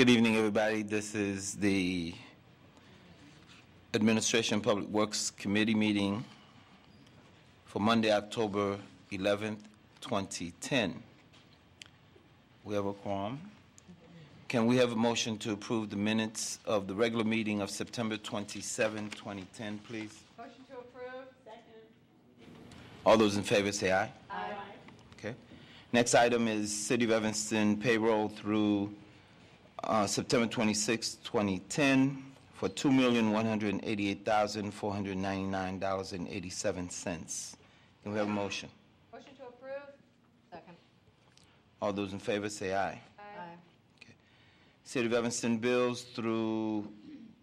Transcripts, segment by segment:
Good evening, everybody. This is the Administration Public Works Committee meeting for Monday, October 11th, 2010. We have a quorum. Can we have a motion to approve the minutes of the regular meeting of September 27, 2010, please? Motion to approve. Second. All those in favor say aye. Aye. Okay. Next item is City of Evanston payroll through September 26, 2010 for $2,188,499.87. Can we have a motion? Motion to approve. Second. All those in favor say aye. Aye. Okay. City of Evanston bills through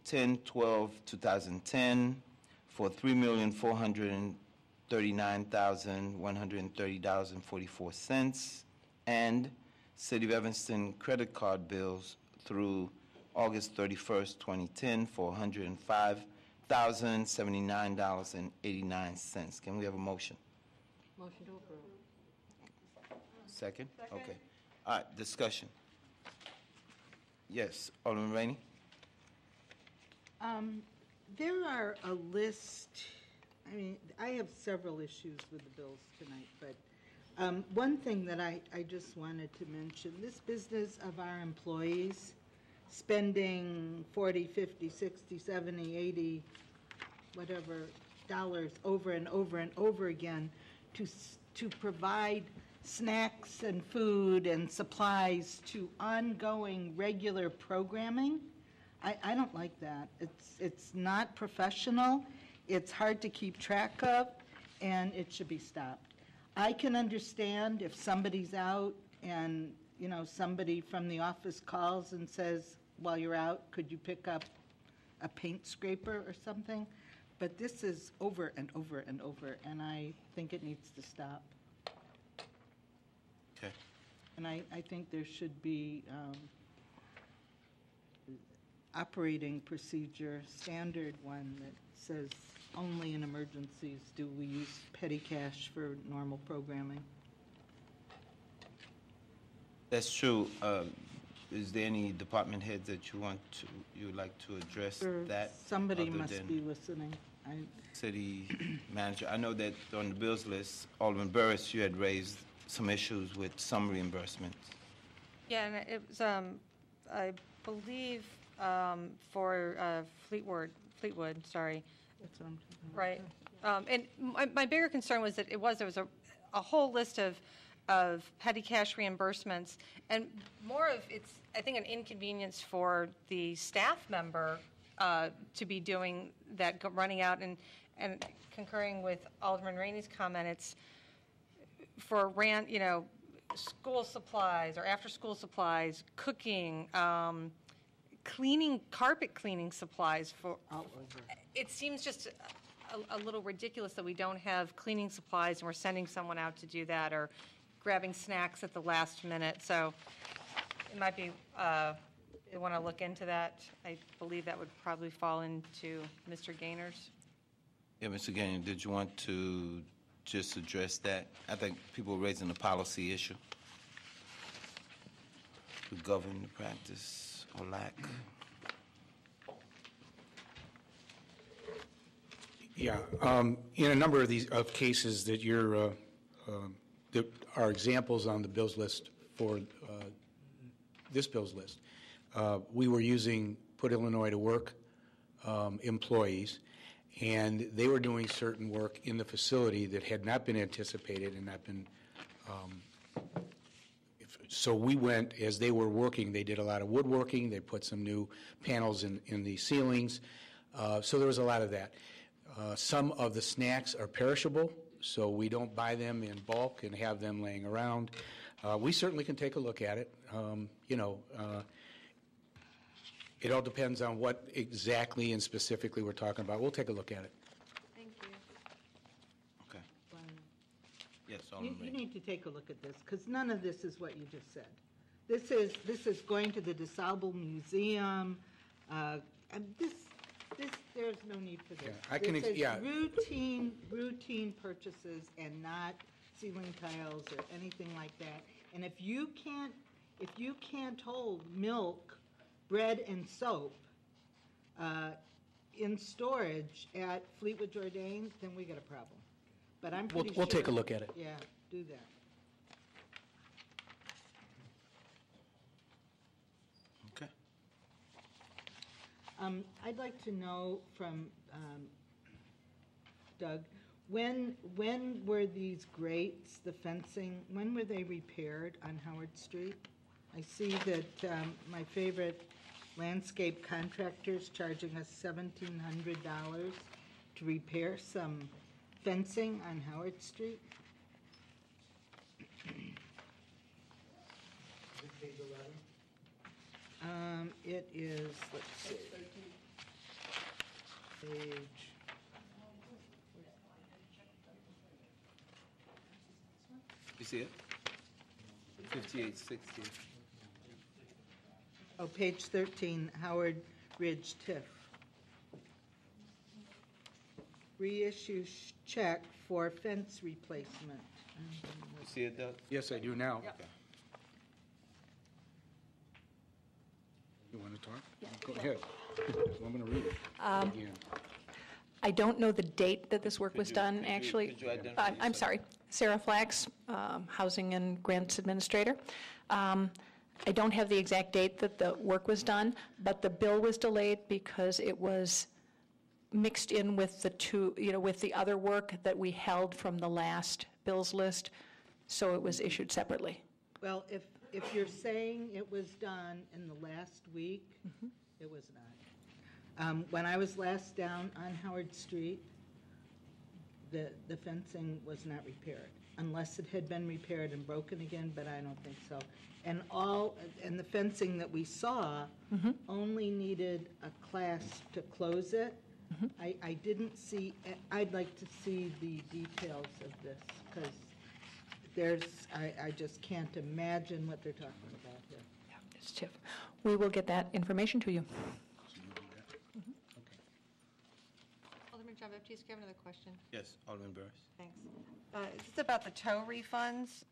10/12/2010 for $3,439,130.44, and City of Evanston credit card bills through August 31st, 2010 for $105,079.89. Can we have a motion? Motion to approve. Second? Okay. All right, discussion. Yes, Alderman Rainey? There are a list, I have several issues with the bills tonight, but one thing that I just wanted to mention, this business of our employees spending 40, 50, 60, 70, 80, whatever dollars over and over and over again to provide snacks and food and supplies to ongoing regular programming. I don't like that. It's not professional, it's hard to keep track of, and it should be stopped. I can understand if somebody's out and, somebody from the office calls and says, while you're out, could you pick up a paint scraper or something? But this is over and over and over, and I think it needs to stop. Okay. And I think there should be operating procedure, standard one that says only in emergencies do we use petty cash for normal programming. That's true. Is there any department heads that you would like to address that? Somebody other must than be listening. City manager. I know that on the bills list, Alderman Burris, you had raised some issues with some reimbursements. Yeah, and it was, I believe, for Fleetwood, sorry. That's what I'm talking about. Right. And my bigger concern was that there was a whole list of petty cash reimbursements, and more of it's, I think, an inconvenience for the staff member to be doing that, running out and concurring with Alderman Rainey's comment. It's for school supplies or after-school supplies, cooking, cleaning, carpet cleaning supplies for. It seems just a little ridiculous that we don't have cleaning supplies and we're sending someone out to do that, or grabbing snacks at the last minute. So it might be, they want to look into that. I believe that would probably fall into Mr. Gaynor's. Yeah, Mr. Gaynor, did you want to just address that? I think people are raising a policy issue to govern the practice or lack. Yeah, in a number of these cases that that are examples on the bills list for this bills list, we were using Put Illinois to Work employees, and they were doing certain work in the facility that had not been anticipated and not been. So we went, as they were working, they did a lot of woodworking, they put some new panels in the ceilings, so there was a lot of that. Some of the snacks are perishable, so we don't buy them in bulk and have them laying around. We certainly can take a look at it. It all depends on what exactly and specifically we're talking about. We'll take a look at it. Thank you. Okay. Yes, You Alderman. need to take a look at this, because none of this is what you just said. This is going to the DeSable Museum. There's no need for this. Yeah, I can. This is Yeah. routine purchases and not ceiling tiles or anything like that. And if you can't hold milk bread and soap in storage at Fleetwood Jourdain, then we got a problem. But I'm pretty sure. We'll take a look at it. Yeah, do that. Okay. I'd like to know from Doug, when were these grates, the fencing, when were they repaired on Howard Street? I see that my favorite landscape contractor's charging us $1,700 to repair some fencing on Howard Street. It is, let's see. Page. You see it? 5860. Oh, page 13, Howard Ridge TIF. Reissue check for fence replacement. You see it, Doug? Yes, I do now. Yep. Okay. You want to talk? Go ahead. I'm going to read it. Again. I don't know the date that this work was done, actually. could you identify I'm sorry, Sarah Flax, Housing and Grants Administrator. I don't have the exact date that the work was done, but the bill was delayed because it was mixed in with the two, with the other work that we held from the last bills list, so it was issued separately. Well, if you're saying it was done in the last week, it was not. When I was last down on Howard Street, the fencing was not repaired, unless it had been repaired and broken again, but I don't think so. And the fencing that we saw only needed a clasp to close it. I didn't see, I'd like to see the details of this, because I just can't imagine what they're talking about here. Yeah, it's TIF. We will get that information to you. Alderman John Baptiste, you have another question? Yes, Alderman Burris. Thanks. This is about the tow refunds.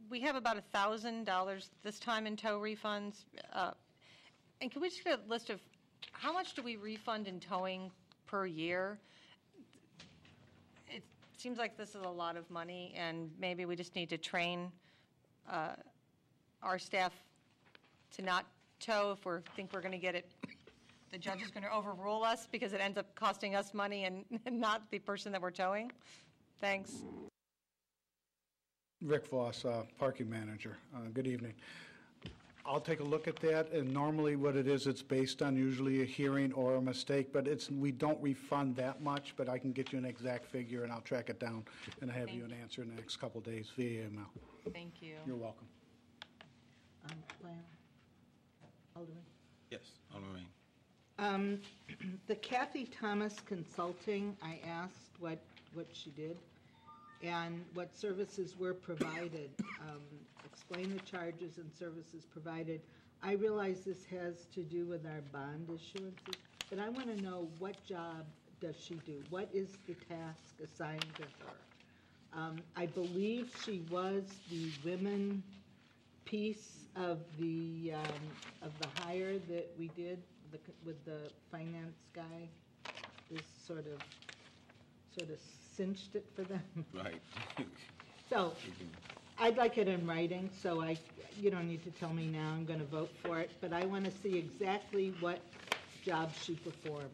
We have about $1,000 this time in tow refunds. And can we just get a list of how much do we refund in towing per year? It seems like this is a lot of money, and maybe we just need to train our staff to not tow if we think we're going to get it. The judge is going to overrule us because it ends up costing us money and not the person that we're towing. Thanks. Rick Voss, parking manager. Good evening. I'll take a look at that, and normally what it is, it's based on usually a hearing or a mistake, but we don't refund that much, but I can get you an exact figure, and I'll track it down, and have you an answer in the next couple of days via email. Thank you. You're welcome. Plan. Alderman? Yes, Alderman Rain. The Kathy Thomas Consulting, I asked what she did and what services were provided. Explain the charges and services provided. I realize this has to do with our bond issuances, but I want to know, what job does she do? What is the task assigned to her? I believe she was the women piece of the hire that we did with the finance guy. This sort of cinched it for them. Right. So I'd like it in writing, so you don't need to tell me now, I'm going to vote for it, but I want to see exactly what job she performed.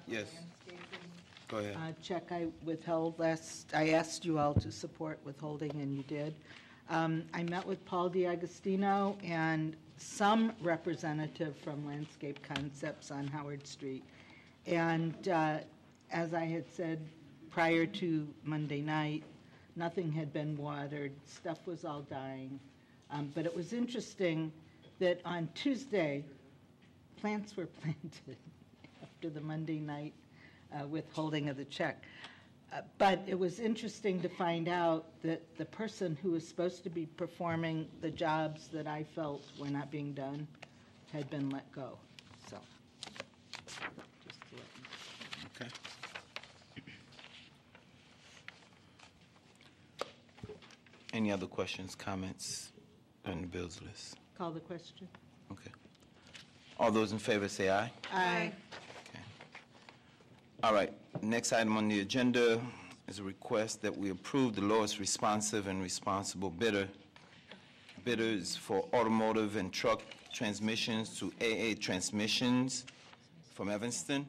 Yes. Go ahead. Check I withheld I asked you all to support withholding, and you did. I met with Paul DiAgostino and some representative from Landscape Concepts on Howard Street. And as I had said prior to Monday night, nothing had been watered, stuff was all dying. But it was interesting that on Tuesday, plants were planted after the Monday night withholding of the check. But it was interesting to find out that the person who was supposed to be performing the jobs that I felt were not being done had been let go. So Okay. Any other questions, comments on the bills list? Call the question. Okay. All those in favor say aye. Aye. Okay. All right, next item on the agenda is a request that we approve the lowest responsive and responsible bidders for automotive and truck transmissions to AA Transmissions from Evanston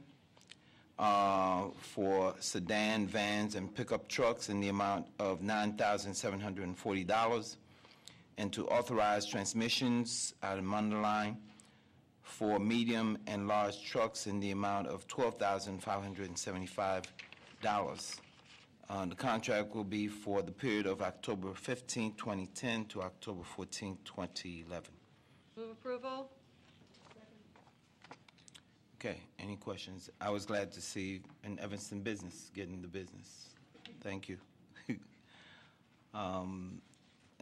for sedan, vans, and pickup trucks in the amount of $9,740, and to authorize transmissions out of Munderline for medium and large trucks in the amount of $12,575. The contract will be for the period of October 15, 2010 to October 14, 2011. Move approval? Okay, any questions? I was glad to see an Evanston business getting the business. Thank you. And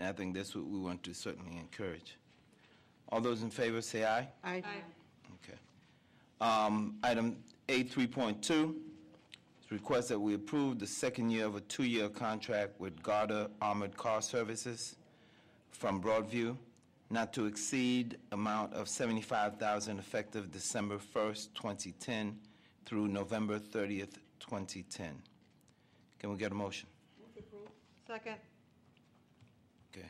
I think that's what we want to certainly encourage. All those in favor say aye. Aye. Okay. Item A 3.2 is request that we approve the second year of a 2-year contract with Garda Armored Car Services from Broadview, not to exceed amount of $75,000 effective December 1st, 2010 through November 30th, 2010. Can we get a motion? Second. Okay.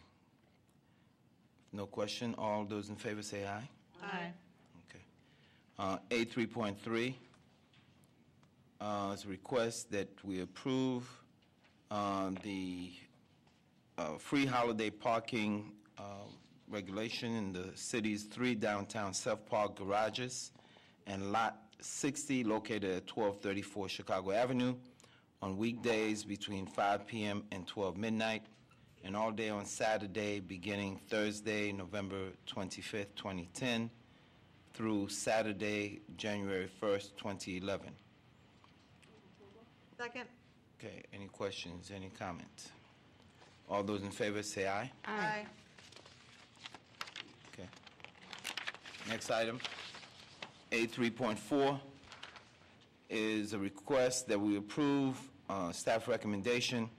No question. All those in favor say aye. Aye. Okay. A 3.3 is a request that we approve the free holiday parking regulation in the city's 3 downtown self-park garages and Lot 60 located at 1234 Chicago Avenue on weekdays between 5 p.m. and 12 midnight, and all day on Saturday beginning Thursday, November 25th, 2010 through Saturday, January 1st, 2011. Second. Okay, any questions, any comments? All those in favor say aye. Aye. Okay. Next item, A 3.4, is a request that we approve staff recommendation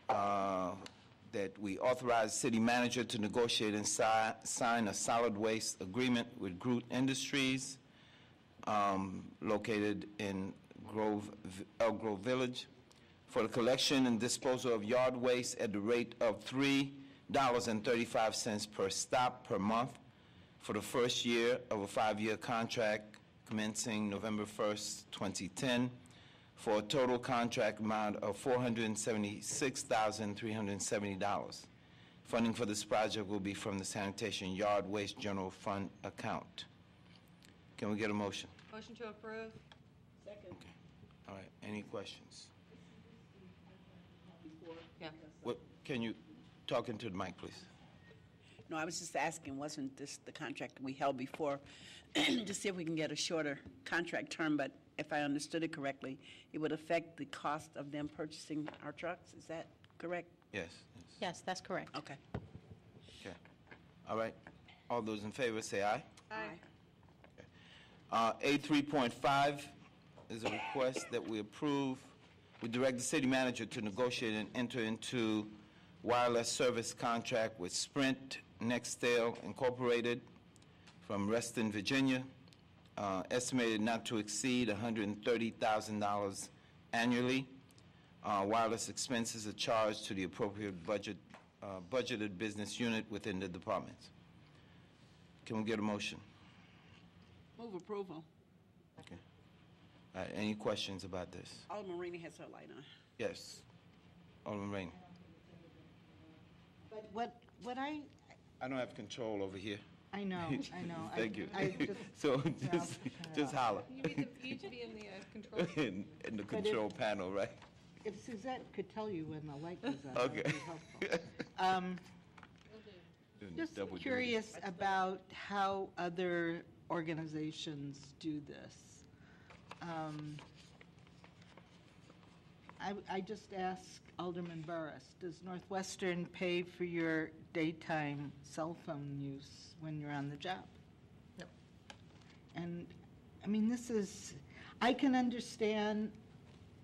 that we authorize city manager to negotiate and sign a solid waste agreement with Groot Industries located in Elk Grove Village for the collection and disposal of yard waste at the rate of $3.35 per stop per month for the first year of a 5-year contract commencing November 1st, 2010, for a total contract amount of $476,370. Funding for this project will be from the Sanitation Yard Waste General Fund account. Can we get a motion? Motion to approve? Okay. All right, any questions? Yeah. What, can you talk into the mic, please? No, I was just asking, wasn't this the contract we held before, to see if we can get a shorter contract term, but if I understood it correctly, it would affect the cost of them purchasing our trucks, is that correct? Yes. Yes, that's correct. Okay. Okay. All right. All those in favor say aye. Aye. A 3.5 is a request that we approve. We direct the city manager to negotiate and enter into wireless service contract with Sprint Nextel Incorporated from Reston, Virginia, estimated not to exceed $130,000 annually. Wireless expenses are charged to the appropriate budgeted business unit within the department. Can we get a motion? Move approval. Okay. All right, any questions about this? Alderman Rainey has her light on. Yes. Alderman Rainey. But what I I don't have control over here. know. Thank you. I just, So well, just holler. You need to be in the control. In the control panel, right? if Suzette could tell you when the light goes on, that would Okay. be helpful. Doing Just double duty. curious about how other organizations do this. I just asked Alderman Burris, does Northwestern pay for your daytime cell phone use when you're on the job? Yep. And, I mean, this is, I can understand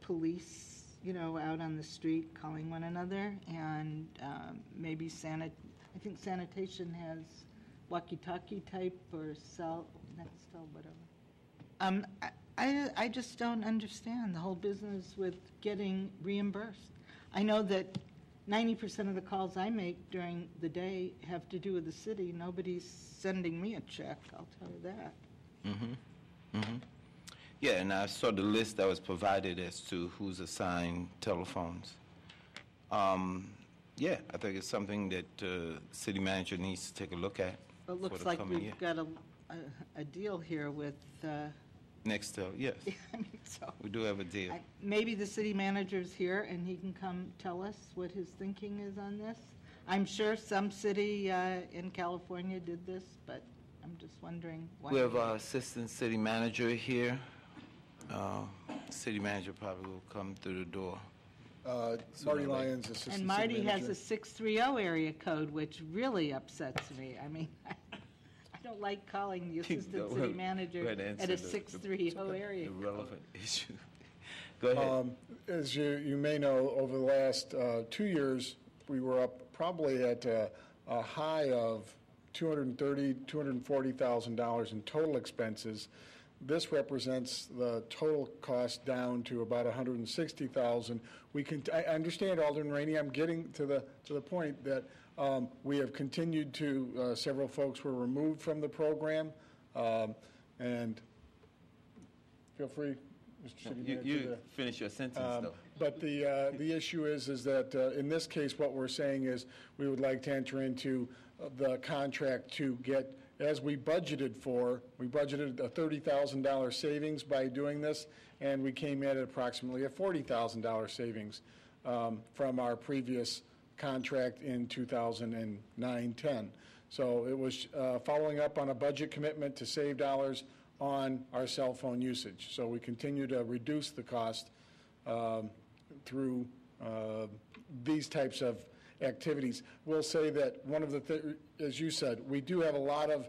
police, out on the street calling one another, and maybe I think sanitation has walkie-talkie type or cell, Nextel, whatever. I just don't understand the whole business with getting reimbursed. I know that 90% of the calls I make during the day have to do with the city. Nobody's sending me a check, I'll tell you that. Yeah, and I saw the list that was provided as to who's assigned telephones. Yeah, I think it's something that city manager needs to take a look at. It for looks the like coming year. we've got a deal here with, Nextel, yes, I mean, so. we do have a deal. Maybe the city manager's here and he can come tell us what his thinking is on this. I'm sure some city in California did this, but I'm just wondering why. We have our assistant city manager here. City manager probably will come through the door. Marty Lyons, Assistant And City Marty has Manager. a 630 area code, which really upsets me. I mean, I don't like calling the assistant Go city ahead. manager Go ahead and at a answer the- 630 area The code. relevant issue. Go ahead. As you may know, over the last 2 years, we were up probably at a high of $230,000, $240,000 in total expenses. This represents the total cost down to about $160,000. I understand, Alderman Rainey, I'm getting to the point that we have continued to, several folks were removed from the program, and feel free, Mr. City Manager. You finish your sentence, though. But the issue is that in this case, what we're saying is we would like to enter into the contract to get, as we budgeted a $30,000 savings by doing this, and we came in at approximately a $40,000 savings from our previous contract in 2009-10. So it was following up on a budget commitment to save dollars on our cell phone usage. So we continue to reduce the cost through these types of activities. We'll say that one of the, as you said, we do have a lot of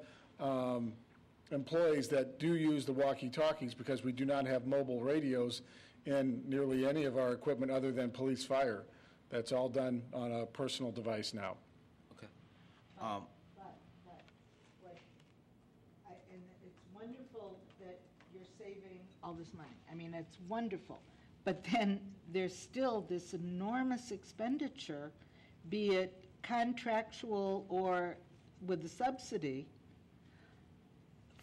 employees that do use the walkie-talkies because we do not have mobile radios in nearly any of our equipment other than police fire. That's all done on a personal device now. Okay. And it's wonderful that you're saving all this money. I mean, it's wonderful. But then there's still this enormous expenditure, be it contractual or with a subsidy,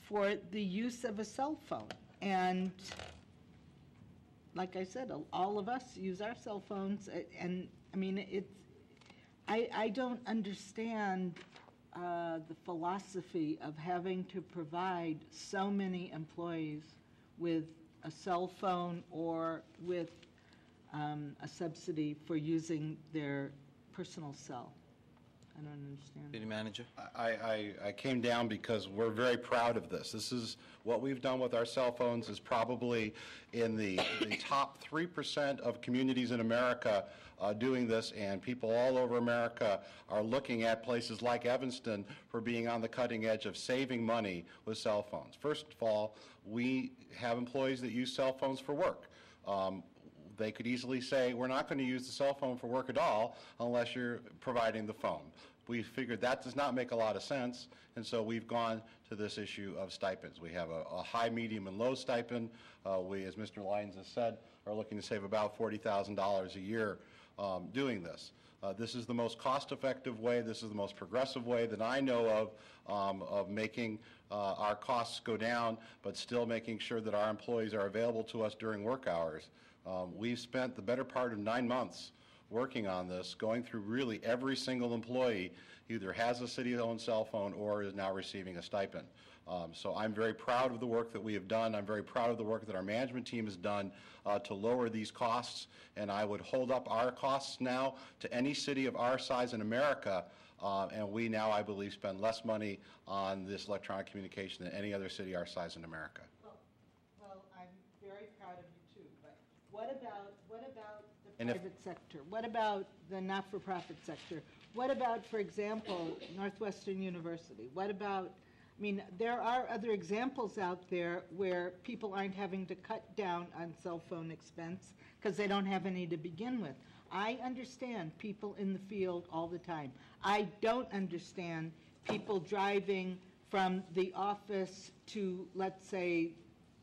for the use of a cell phone. And like I said, all of us use our cell phones, and I mean, I don't understand the philosophy of having to provide so many employees with a cell phone or with a subsidy for using their personal cell. I don't understand. City manager? I came down because we're very proud of this. This is what we've done with our cell phones is probably in the top 3% of communities in America doing this, and people all over America are looking at places like Evanston for being on the cutting edge of saving money with cell phones. First of all, we have employees that use cell phones for work. They could easily say, we're not going to use the cell phone for work at all unless you're providing the phone. We figured that does not make a lot of sense, and so we've gone to this issue of stipends. We have a high, medium, and low stipend. We, as Mr. Lyons has said, are looking to save about $40,000 a year doing this. This is the most cost-effective way. This is the most progressive way that I know of making our costs go down, but still making sure that our employees are available to us during work hours. We've spent the better part of 9 months working on this, going through really every single employee either has a city-owned cell phone or is now receiving a stipend. So I'm very proud of the work that we have done. I'm very proud of the work that our management team has done to lower these costs, and I would hold up our costs now to any city of our size in America, and we now, I believe, spend less money on this electronic communication than any other city our size in America. Well, I'm very proud of you too, but what about the And if- private sector? What about the not-for-profit sector? What about, for example, Northwestern University? What about I mean, there are other examples out there where people aren't having to cut down on cell phone expense because they don't have any to begin with. I understand people in the field all the time. I don't understand people driving from the office to, let's say,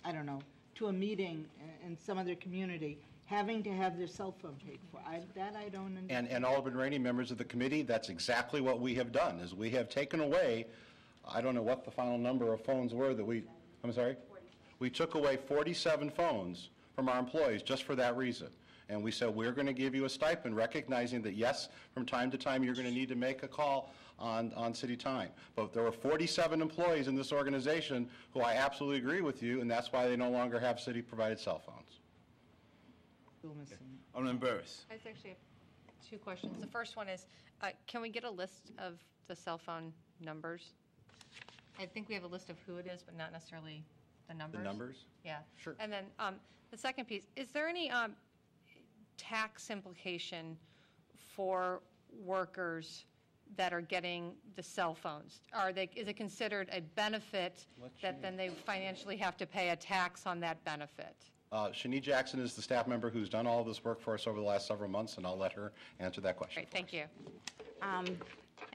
I don't know, to a meeting in some other community, having to have their cell phone paid for. That I don't understand. And Alderman Rainey, members of the committee, that's exactly what we have done, is we have taken away, I don't know what the final number of phones were that we, I'm sorry? We took away 47 phones from our employees just for that reason. And we said, we're going to give you a stipend, recognizing that, yes, from time to time, you're going to need to make a call on city time. But there were 47 employees in this organization who I absolutely agree with you, and that's why they no longer have city-provided cell phones. Alderman Burris. I actually have two questions. The first one is, can we get a list of the cell phone numbers? I think we have a list of who it is, but not necessarily the numbers. The numbers? Yeah. Sure. And then the second piece, is there any tax implication for workers that are getting the cell phones? Is it considered a benefit that then they financially have to pay a tax on that benefit? Shani Jackson is the staff member who's done all of this work for us over the last several months, and I'll let her answer that question. Great, thank you.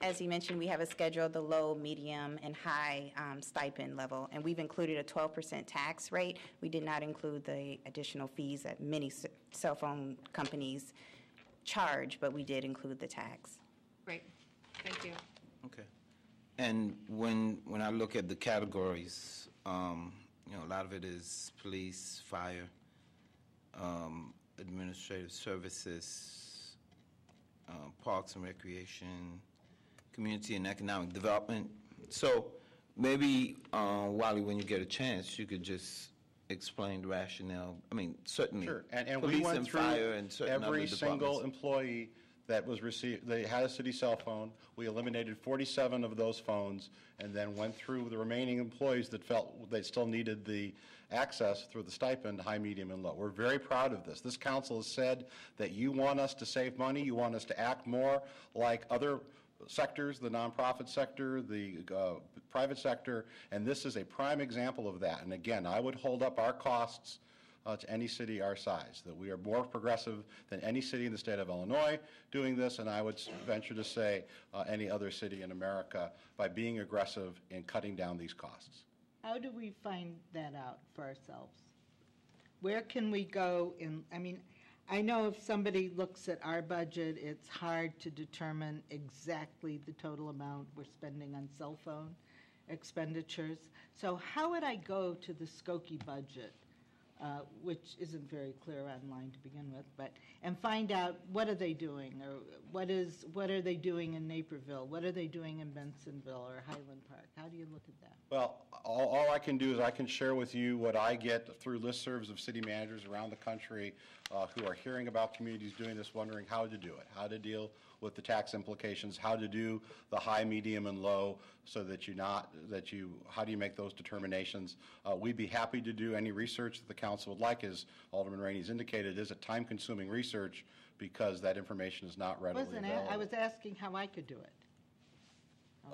As you mentioned, we have a schedule, the low, medium, and high stipend level, and we've included a 12% tax rate. We did not include the additional fees that many cell phone companies charge, but we did include the tax. Great, thank you. Okay. And when I look at the categories, you know, a lot of it is police, fire, administrative services, parks and recreation, community and economic development. So maybe, Wally, when you get a chance, you could just explain the rationale. I mean, certainly, Sure, and we police went and through fire and certain other every single departments. employee that was received, they had a city cell phone. We eliminated 47 of those phones and then went through the remaining employees that felt they still needed the access through the stipend, high, medium, and low. We're very proud of this. This council has said that you want us to save money, you want us to act more like other sectors, the nonprofit sector, the private sector, and this is a prime example of that. And again, I would hold up our costs to any city our size, that we are more progressive than any city in the state of Illinois doing this, and I would venture to say any other city in America by being aggressive in cutting down these costs. How do we find that out for ourselves? Where can we go in, I mean, I know if somebody looks at our budget, it's hard to determine exactly the total amount we're spending on cell phone expenditures. So how would I go to the Skokie budget, which isn't very clear online to begin with, and find out what are they doing, or what are they doing in Naperville, what are they doing in Bensonville or Highland Park? How do you look at that? Well, all I can do is I can share with you what I get through listservs of city managers around the country who are hearing about communities doing this, wondering how to do it, how to deal with the tax implications, how to do the high, medium, and low, so that how do you make those determinations? We'd be happy to do any research that the council would like. As Alderman Rainey's indicated, it is a time-consuming research because that information is not readily available. I was asking how I could do it.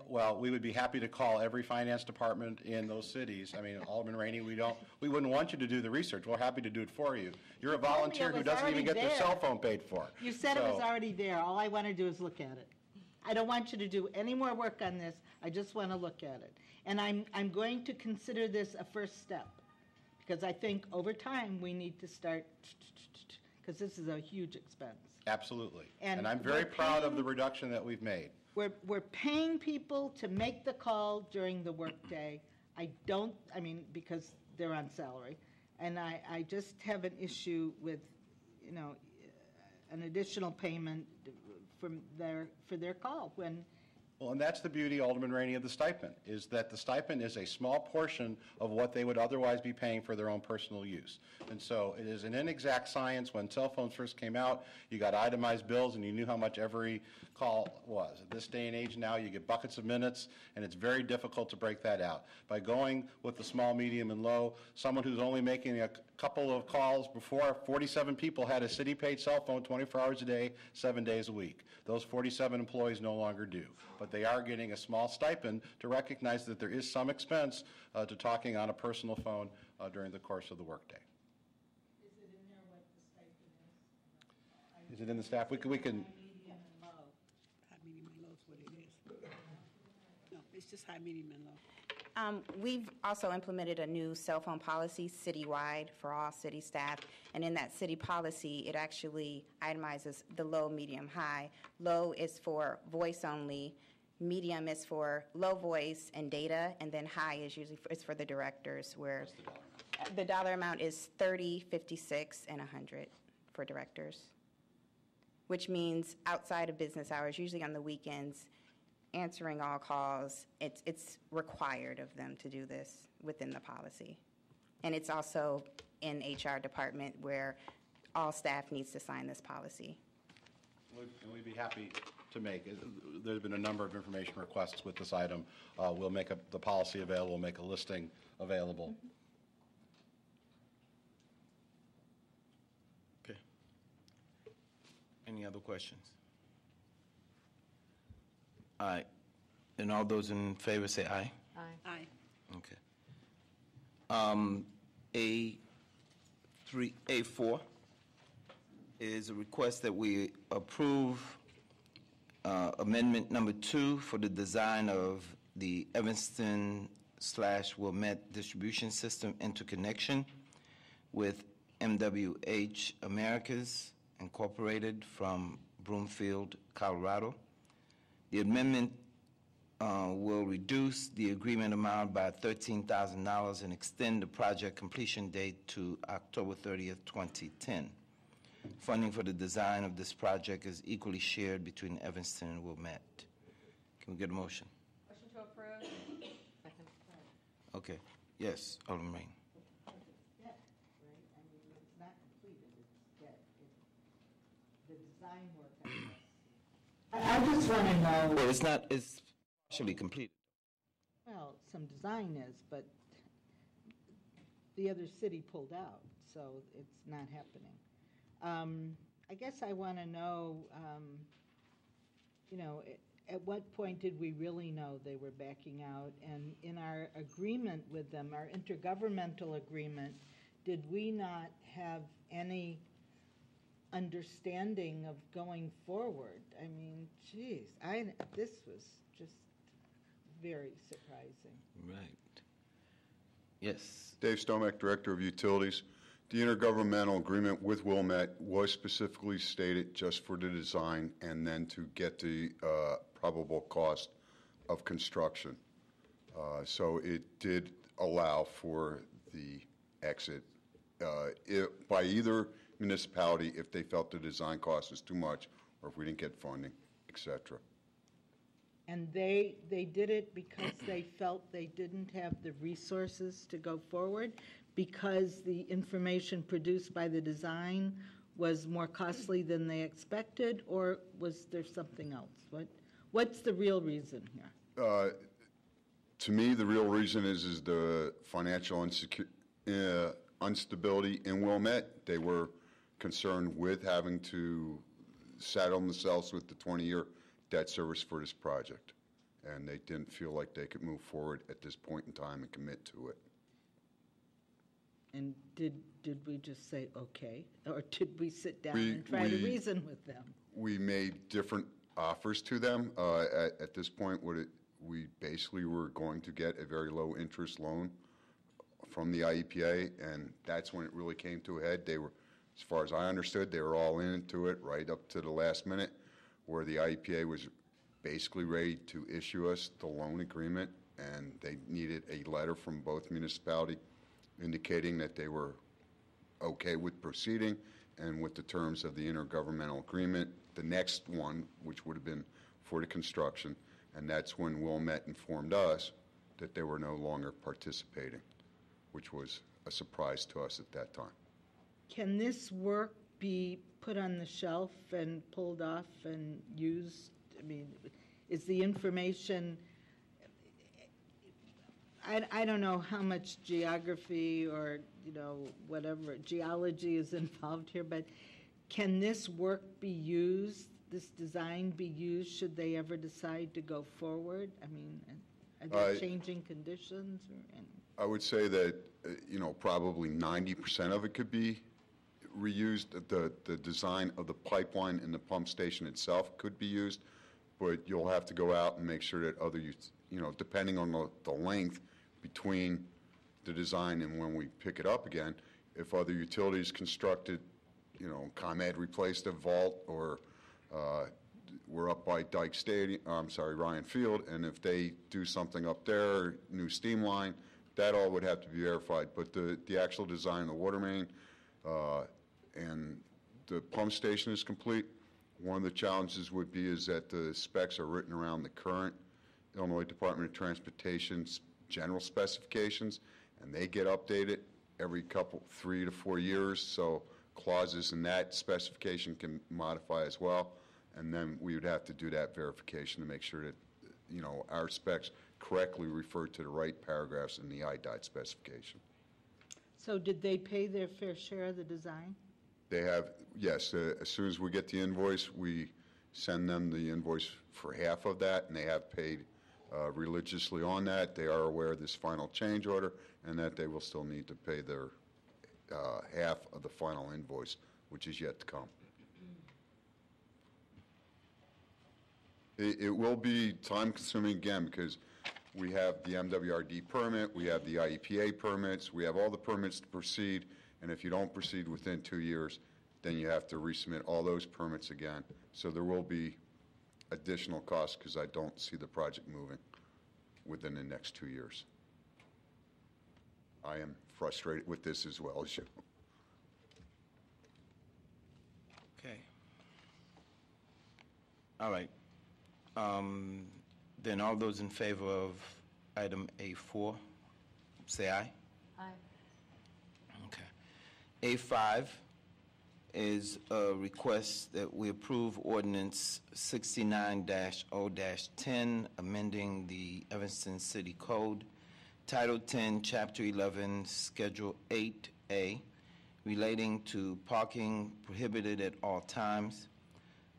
Well, we would be happy to call every finance department in those cities. I mean, Alderman Rainey, we wouldn't want you to do the research. We're happy to do it for you. You're a volunteer who doesn't even get their cell phone paid for. You said it was So- already there. All I want to do is look at it. I don't want you to do any more work on this. I just want to look at it. And I'm going to consider this a first step, because I think over time, we need to start, because this is a huge expense. Absolutely. And And I'm very we're proud of paying- the reduction that we've made. We're paying people to make the call during the workday. Because they're on salary. And I just have an issue with, an additional payment for their call when. Well, and that's the beauty, Alderman Rainey, of the stipend, is that the stipend is a small portion of what they would otherwise be paying for their own personal use. And so it is an inexact science. When cell phones first came out, you got itemized bills and you knew how much every call was. At this day and age now, you get buckets of minutes, and it's very difficult to break that out. By going with the small, medium, and low, someone who's only making a couple of calls before, 47 people had a city-paid cell phone 24 hours a day, 7 days a week. Those 47 employees no longer do. But but they are getting a small stipend to recognize that there is some expense to talking on a personal phone during the course of the workday. Is it in there what the stipend is? Is it in the staff? We can, Medium and low. High, medium, and low is what it is. No, it's just high, medium, and low. We've also implemented a new cell phone policy citywide for all city staff, and in that city policy, it actually itemizes the low, medium, high. Low is for voice only, medium is for low voice and data, and then high is usually it's for the directors, where the dollar amount is 30, 56, and 100 for directors, which means outside of business hours, usually on the weekends, answering all calls, it's required of them to do this within the policy. And it's also in HR department where all staff needs to sign this policy. And we'd be happy to make it. There's been a number of information requests with this item. We'll make the policy available, make a listing available. Okay. Any other questions? All right. And all those in favor say aye. Aye. Okay. A4 is a request that we approve amendment number 2 for the design of the Evanston/Wilmette distribution system interconnection with MWH Americas Incorporated from Broomfield, Colorado. The amendment will reduce the agreement amount by $13,000 and extend the project completion date to October 30th, 2010. Funding for the design of this project is equally shared between Evanston and Wilmette. Can we get a motion? Motion to approve. Okay. Yes, Alderman Rain. Right? I mean, it's not completed, it's dead. The design work, I just want to know, Well, it's partially completed. well, some design is, but the other city pulled out, so it's not happening. I guess I want to know, at what point did we really know they were backing out? And in our agreement with them, our intergovernmental agreement, did we not have any understanding of going forward? I mean, geez, this was just very surprising. Right. Yes. Dave Stomack, Director of Utilities. The intergovernmental agreement with Wilmette was specifically stated just for the design and then to get the probable cost of construction. So it did allow for the exit by either municipality if they felt the design cost was too much or if we didn't get funding, et cetera. And they did it because they felt they didn't have the resources to go forward, because the information produced by the design was more costly than they expected, or was there something else? What's the real reason here? To me, the real reason is the financial instability in Wilmette. They were concerned with having to saddle themselves with the 20-year debt service for this project, and they didn't feel like they could move forward at this point in time and commit to it. And did we just say, okay, or did we sit down and try to reason with them? We made different offers to them. At this point, we basically were going to get a very low-interest loan from the IEPA, and that's when it really came to a head. They were, as far as I understood, they were all into it right up to the last minute, where the IEPA was basically ready to issue us the loan agreement, and they needed a letter from both municipality indicating that they were okay with proceeding and with the terms of the intergovernmental agreement. The next one, which would have been for the construction, and that's when Wilmette informed us that they were no longer participating, which was a surprise to us at that time. Can this work be put on the shelf and pulled off and used? I mean, is the information, I don't know how much geography or, whatever, geology is involved here, but can this work be used this design be used should they ever decide to go forward? I mean, are there changing conditions or any? I would say that, probably 90% of it could be reused. The design of the pipeline and the pump station itself could be used, but you'll have to go out and make sure that depending on the length between the design and when we pick it up again, if other utilities constructed, ComEd replaced a vault, or we're up by Ryan Field, and if they do something up there, new steam line, that all would have to be verified. But the actual design of the water main and the pump station is complete. One of the challenges would be is that the specs are written around the current Illinois Department of Transportation's general specifications, and they get updated every 3 to 4 years, so clauses in that specification can modify as well, and then we would have to do that verification to make sure that, our specs correctly refer to the right paragraphs in the IDOT specification. So did they pay their fair share of the design? They have, yes, as soon as we get the invoice, we send them the invoice for half of that, and they have paid religiously on that. They are aware of this final change order, and that they will still need to pay their half of the final invoice, which is yet to come. It will be time-consuming again, because we have the MWRD permit, we have the IEPA permits, we have all the permits to proceed, and if you don't proceed within 2 years, then you have to resubmit all those permits again. So there will be additional costs, because I don't see the project moving within the next 2 years. I am frustrated with this as well as you. Okay. All right. Then all those in favor of item A4, say aye. Aye. Okay. A5 is a request that we approve ordinance 69-0-10, amending the Evanston City Code, Title 10, Chapter 11, Schedule 8A, relating to parking prohibited at all times.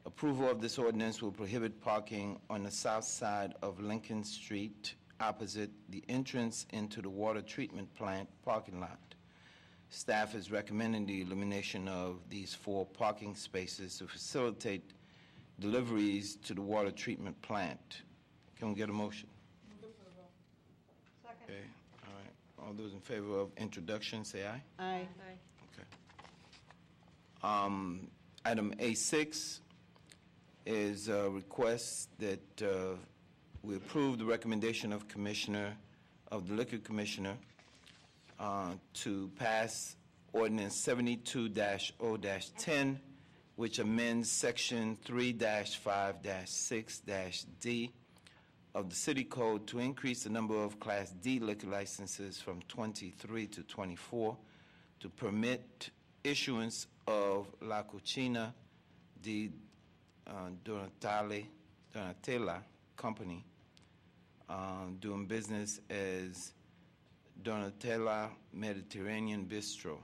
Approval of this ordinance will prohibit parking on the south side of Lincoln Street, opposite the entrance into the water treatment plant parking lot. Staff is recommending the elimination of these 4 parking spaces to facilitate deliveries to the water treatment plant. Can we get a motion? Second. Okay, all right. All those in favor of introduction, say aye. Aye. Okay. Item A6 is a request that we approve the recommendation of the Liquor Commissioner to pass ordinance 72-0-10, which amends section 3-5-6-D of the City Code to increase the number of Class D liquor licenses from 23 to 24, to permit issuance of La Cucina di Donatella Company, doing business as Donatella Mediterranean Bistro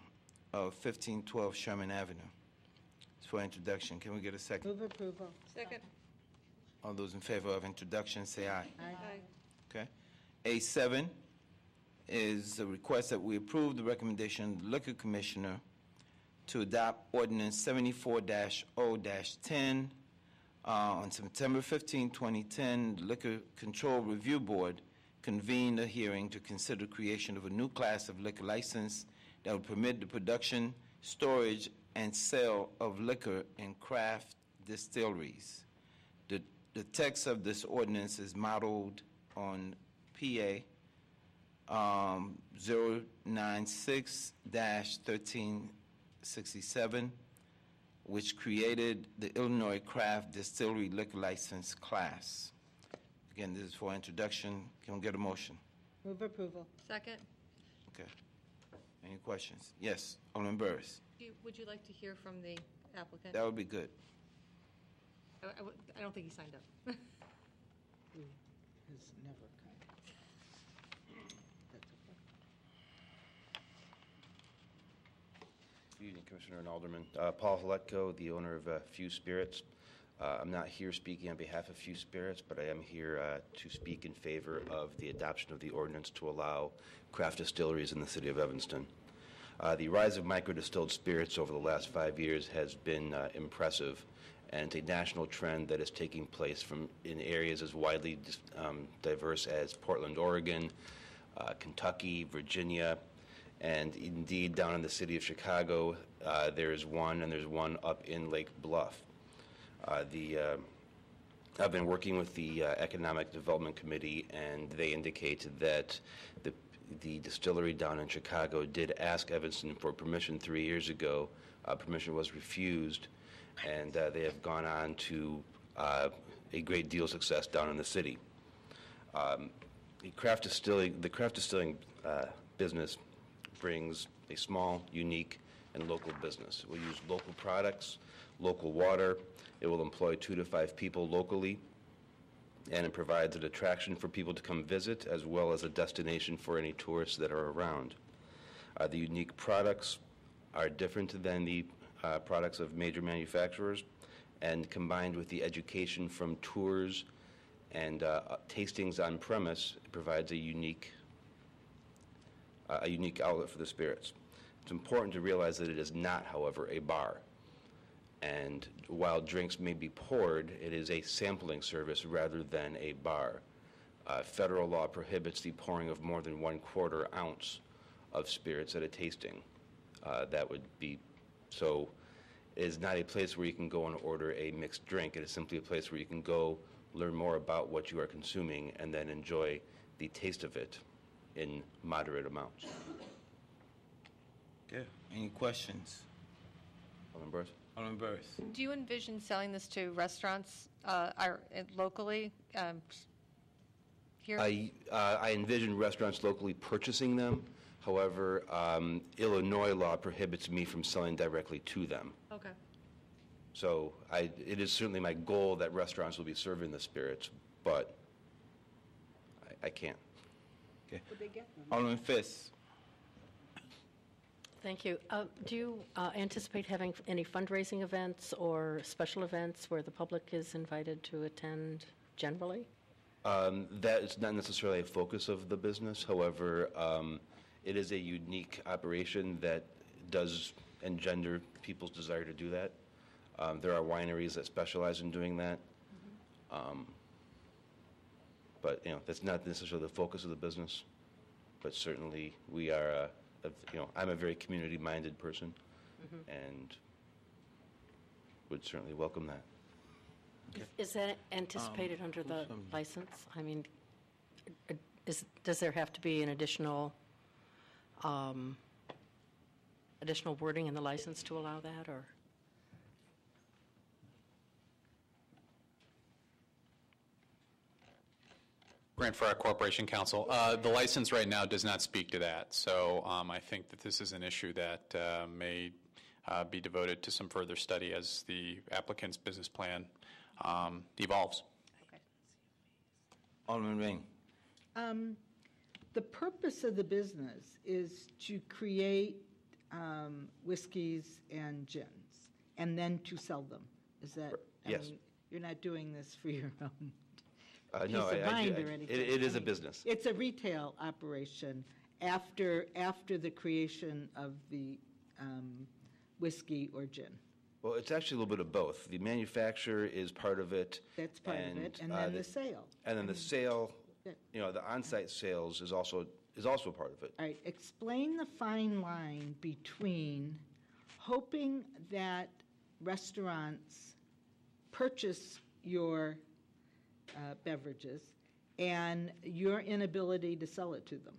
of 1512 Sherman Avenue. It's for introduction. Can we get a second? Move approval. Second. All those in favor of introduction, say aye. Aye. Okay. A7 is a request that we approve the recommendation of the Liquor Commissioner to adopt ordinance 74-0-10. On September 15, 2010, the Liquor Control Review Board convened a hearing to consider creation of a new class of liquor license that would permit the production, storage, and sale of liquor in craft distilleries. The text of this ordinance is modeled on PA 096-1367, which created the Illinois Craft Distillery Liquor License class. Again, this is for introduction. Can we get a motion? Move approval. Second. Okay. Any questions? Yes, Alderman Burris. Would you like to hear from the applicant? That would be good. I don't think he signed up. Who has never come. That's okay. Good evening, Commissioner and Alderman. Paul Haletko, the owner of Few Spirits. I'm not here speaking on behalf of Few Spirits, but I am here to speak in favor of the adoption of the ordinance to allow craft distilleries in the city of Evanston. The rise of microdistilled spirits over the last 5 years has been impressive, and it's a national trend that is taking place in areas as widely diverse as Portland, Oregon, Kentucky, Virginia, and indeed down in the city of Chicago, there is one, and there's one up in Lake Bluff. I've been working with the Economic Development Committee, and they indicate that the distillery down in Chicago did ask Evanston for permission 3 years ago. Permission was refused, and they have gone on to a great deal of success down in the city. The craft distilling business brings a small, unique, and local business. It will use local products, local water. It will employ 2 to 5 people locally, and it provides an attraction for people to come visit, as well as a destination for any tourists that are around. The unique products are different than the products of major manufacturers, and combined with the education from tours and tastings on premise, it provides a unique outlet for the spirits. It's important to realize that it is not, however, a bar. And while drinks may be poured, it is a sampling service rather than a bar. Federal law prohibits the pouring of more than 1/4 ounce of spirits at a tasting. That would be, so it is not a place where you can go and order a mixed drink. It is simply a place where you can go learn more about what you are consuming and then enjoy the taste of it in moderate amounts. Okay. Any questions? Alderman Burris? Alderman Burris. Do you envision selling this to restaurants locally here? I envision restaurants locally purchasing them. However, Illinois law prohibits me from selling directly to them. Okay. So it is certainly my goal that restaurants will be serving the spirits, but I can't. Okay. Alderman Fisk. Thank you. Do you anticipate having any fundraising events or special events where the public is invited to attend generally? That is not necessarily a focus of the business. However, it is a unique operation that does engender people's desire to do that. There are wineries that specialize in doing that. But, that's not necessarily the focus of the business. But certainly, we are, I'm a very community-minded person, and would certainly welcome that. Is that anticipated under the license? I mean, does there have to be an additional wording in the license to allow that, or? Grant Farrar, Corporation Counsel. The license right now does not speak to that, so I think that this is an issue that may be devoted to some further study as the applicant's business plan evolves. Alderman Rain. The purpose of the business is to create whiskeys and gins, and then to sell them. Is that? Yes. You're not doing this for your own No, piece of mind or anything. it is a business. It's a retail operation after the creation of the whiskey or gin. Well, it's actually a little bit of both. The manufacture is part of it. That's part of it, and then the sale. And then the sale, Yeah. the on-site sales is also a part of it. All right, explain the fine line between hoping that restaurants purchase your beverages and your inability to sell it to them.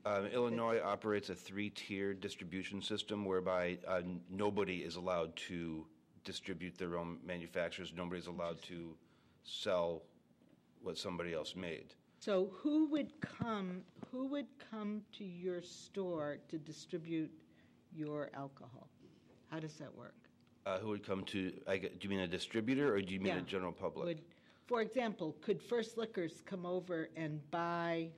Illinois operates a 3-tier distribution system whereby nobody is allowed to distribute their own manufacturers. Nobody is allowed to sell what somebody else made. So who would come to your store to distribute your alcohol? How does that work? Who would come to, do you mean a distributor, or do you mean a general public? For example, could First Liquors come over and buy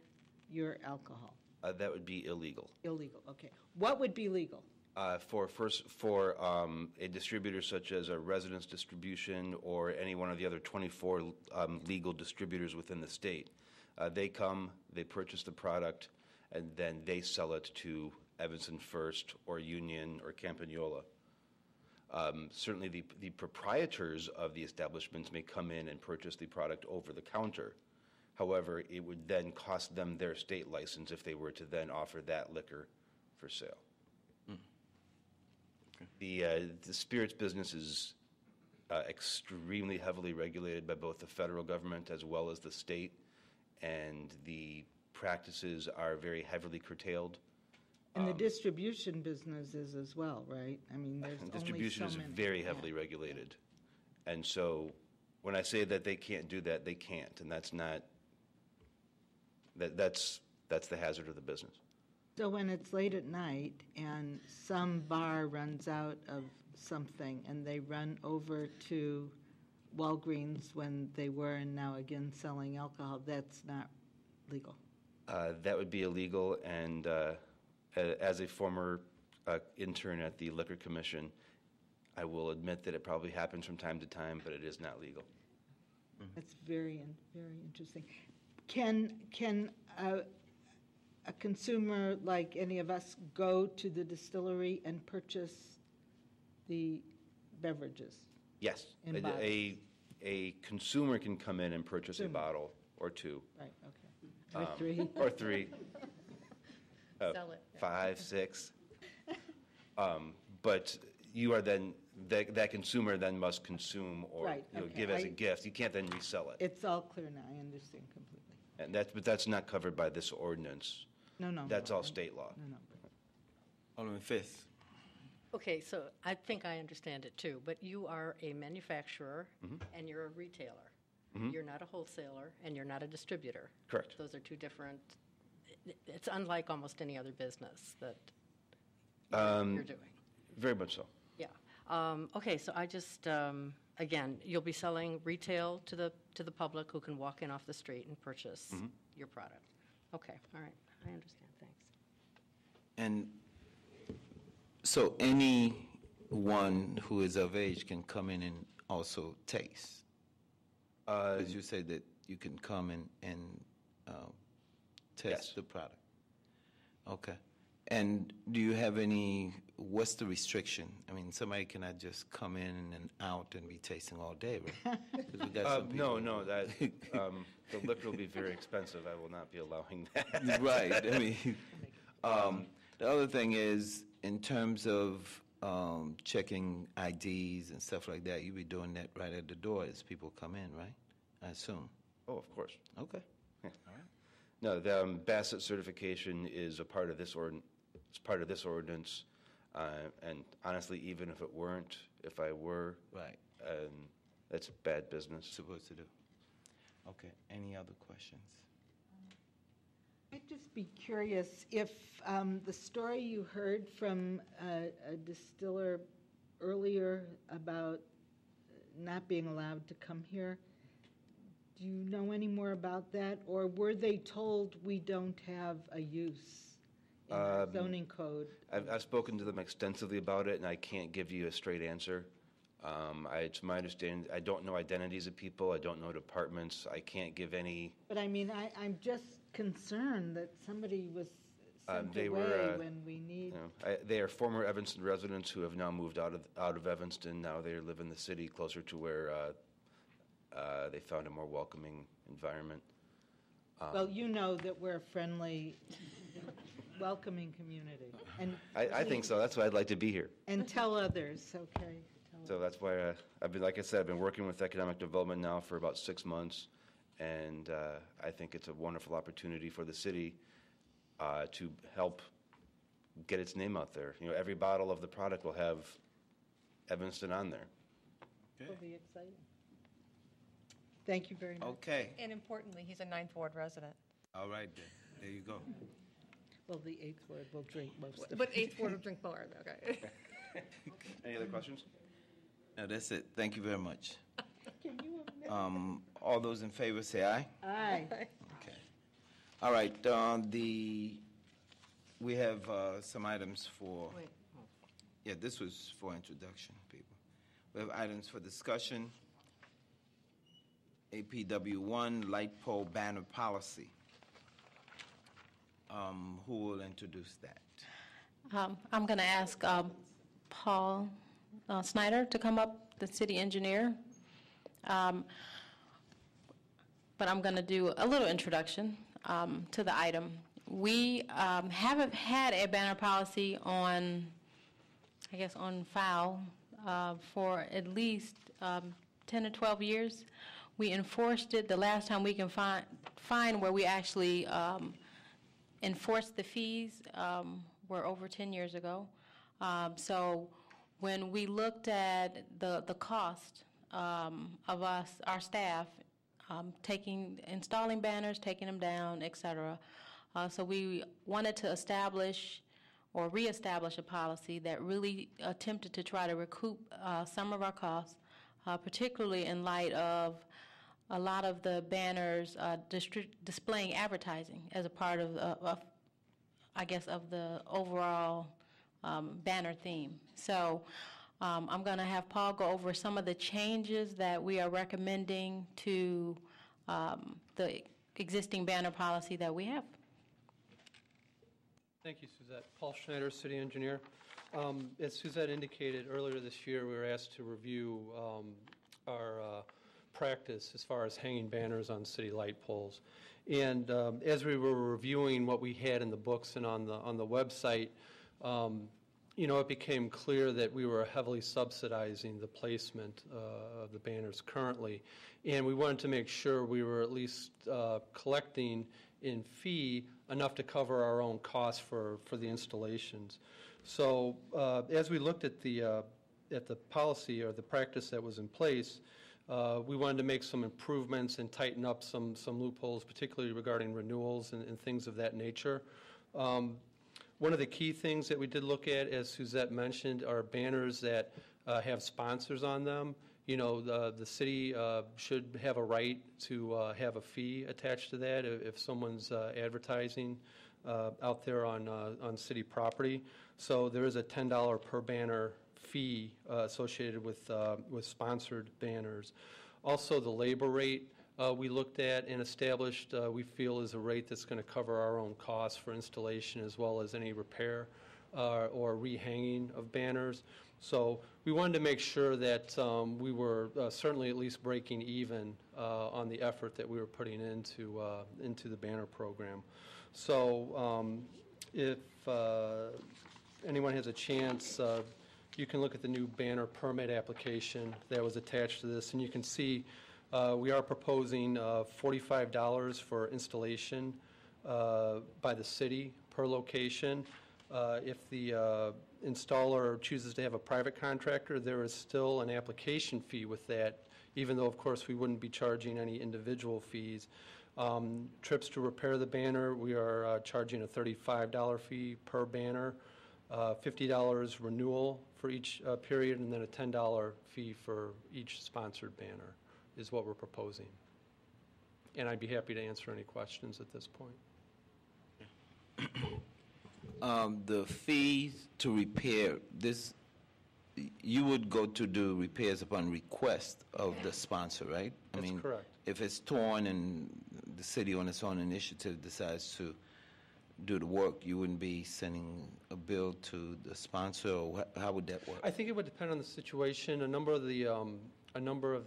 your alcohol? That would be illegal. Illegal, okay. What would be legal? For a distributor such as a residence distribution or any one of the other 24 legal distributors within the state, they come, they purchase the product, and then they sell it to Evanston First or Union or Campagnola. Certainly the proprietors of the establishments may come in and purchase the product over the counter. However, it would then cost them their state license if they were to then offer that liquor for sale. The spirits business is extremely heavily regulated by both the federal government as well as the state, and the practices are very heavily curtailed. And the distribution business is as well, right? I mean, there's only Distribution so is many. very heavily regulated. And so when I say that they can't do that, they can't, and that's not, that's the hazard of the business. So when it's late at night and some bar runs out of something and they run over to Walgreens when they were and now again selling alcohol, that's not legal? That would be illegal, and as a former intern at the Liquor Commission, I will admit that it probably happens from time to time, but it is not legal. That's very interesting. Can a consumer like any of us go to the distillery and purchase the beverages? Yes. In bottles. A consumer can come in and purchase a bottle or two. Right, okay. Or three. Or three. Sell it. 5, 6. But you are then, that consumer then must consume or Right, okay. give as a gift. You can't then resell it. It's all clear now, I understand completely. And but that's not covered by this ordinance. No. That's all state law. No. Alderman Fifth. Okay, so I think I understand it too, but you are a manufacturer and you're a retailer. You're not a wholesaler and you're not a distributor. Correct. Those are two different, it's unlike almost any other business that you're doing. Very much so. Yeah. Okay, so I just, again, you'll be selling retail to the public who can walk in off the street and purchase your product. Okay, all right, I understand, thanks. And so anyone who is of age can come in and also taste? Because you said that you can come and test Yes. the product. Okay. And do you have what's the restriction? I mean, somebody cannot just come in and out and be tasting all day, right? 'Cause we got some people- No, that, the liquor will be very expensive. I will not be allowing that. Right. I mean, the other thing is, in terms of checking IDs and stuff like that, you be doing that right at the door as people come in, right? I assume. Oh, of course. Okay. No, the Bassett certification is a part of this it's part of this ordinance, and honestly, even if it weren't, if I were, Right. that's bad business. Supposed to do. Okay. Any other questions? I'd just be curious if the story you heard from a distiller earlier about not being allowed to come here, do you know any more about that? Or were they told we don't have a use in our zoning code? I've spoken to them extensively about it, and I can't give you a straight answer. It's my understanding, I don't know identities of people, I don't know departments, I can't give any. But I mean, I'm just concerned that somebody was sent They away were, when we need. They are former Evanston residents who have now moved out of Evanston. Now they live in the city closer to where they found a more welcoming environment. Well, you know that we're a friendly, welcoming community. And I think so. That's why I'd like to be here. And tell others, okay? So that's why like I said, I've been working with economic development now for about 6 months, and I think it's a wonderful opportunity for the city to help get its name out there. You know, every bottle of the product will have Evanston on there. It'll be exciting. Thank you very much. Okay. And importantly, he's a Ninth Ward resident. All right, then. There you go. Well, the 8th ward will drink most of it. But Eighth Ward will drink more, okay. Any other questions? No, that's it. Thank you very much. Can you imagine? All those in favor say aye. Aye. Okay. All right, we have some items for, Wait, Yeah, this was for introduction, people. We have items for discussion. APW 1, light pole banner policy. Who will introduce that? I'm going to ask Paul Snyder to come up, the city engineer. But I'm going to do a little introduction to the item. We haven't had a banner policy on, I guess, on file for at least 10 or 12 years. We enforced it the last time we can find where we actually enforced the fees were over 10 years ago. So when we looked at the cost of our staff, installing banners, taking them down, et cetera. So we wanted to establish or reestablish a policy that really attempted to try to recoup some of our costs, particularly in light of a lot of the banners displaying advertising as a part of I guess, of the overall banner theme. So I'm going to have Paul go over some of the changes that we are recommending to the existing banner policy that we have. Thank you, Suzette. Paul Schneider, city engineer. As Suzette indicated, earlier this year, we were asked to review our practice as far as hanging banners on city light poles. And as we were reviewing what we had in the books and on the website, it became clear that we were heavily subsidizing the placement of the banners currently. And we wanted to make sure we were at least collecting in fee enough to cover our own costs for the installations. So as we looked at the policy or the practice that was in place, we wanted to make some improvements and tighten up some loopholes, particularly regarding renewals and things of that nature. One of the key things that we did look at, as Suzette mentioned, are banners that have sponsors on them. The city should have a right to have a fee attached to that if someone's advertising out there on city property. So there is a $10 per banner fee associated with sponsored banners. Also, the labor rate we looked at and established, we feel is a rate that's going to cover our own costs for installation as well as any repair or rehanging of banners. So we wanted to make sure that we were certainly at least breaking even on the effort that we were putting into the banner program. So if anyone has a chance, you can look at the new banner permit application that was attached to this, and you can see we are proposing $45 for installation by the city per location. If the installer chooses to have a private contractor, there is still an application fee with that, even though, of course, we wouldn't be charging any individual fees. Trips to repair the banner, we are charging a $35 fee per banner, $50 renewal for each period, and then a $10 fee for each sponsored banner is what we're proposing. And I'd be happy to answer any questions at this point. The fees to repair, you would go to do repairs upon request of the sponsor, right? That's correct. If it's torn and the city on its own initiative decides to do the work, you wouldn't be sending a bill to the sponsor, or how would that work? I think it would depend on the situation. A number of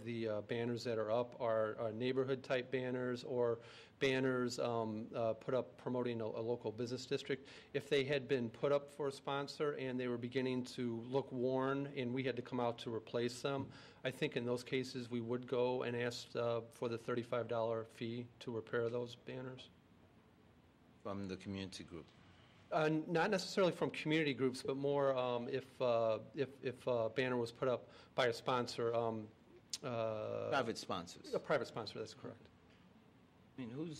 the banners that are up are neighborhood-type banners or banners put up promoting a local business district. If they had been put up for a sponsor and they were beginning to look worn and we had to come out to replace them, I think in those cases we would go and ask for the $35 fee to repair those banners. From the community group? Not necessarily from community groups, but more if a banner was put up by a sponsor. Private sponsors? A private sponsor, that's correct. I mean,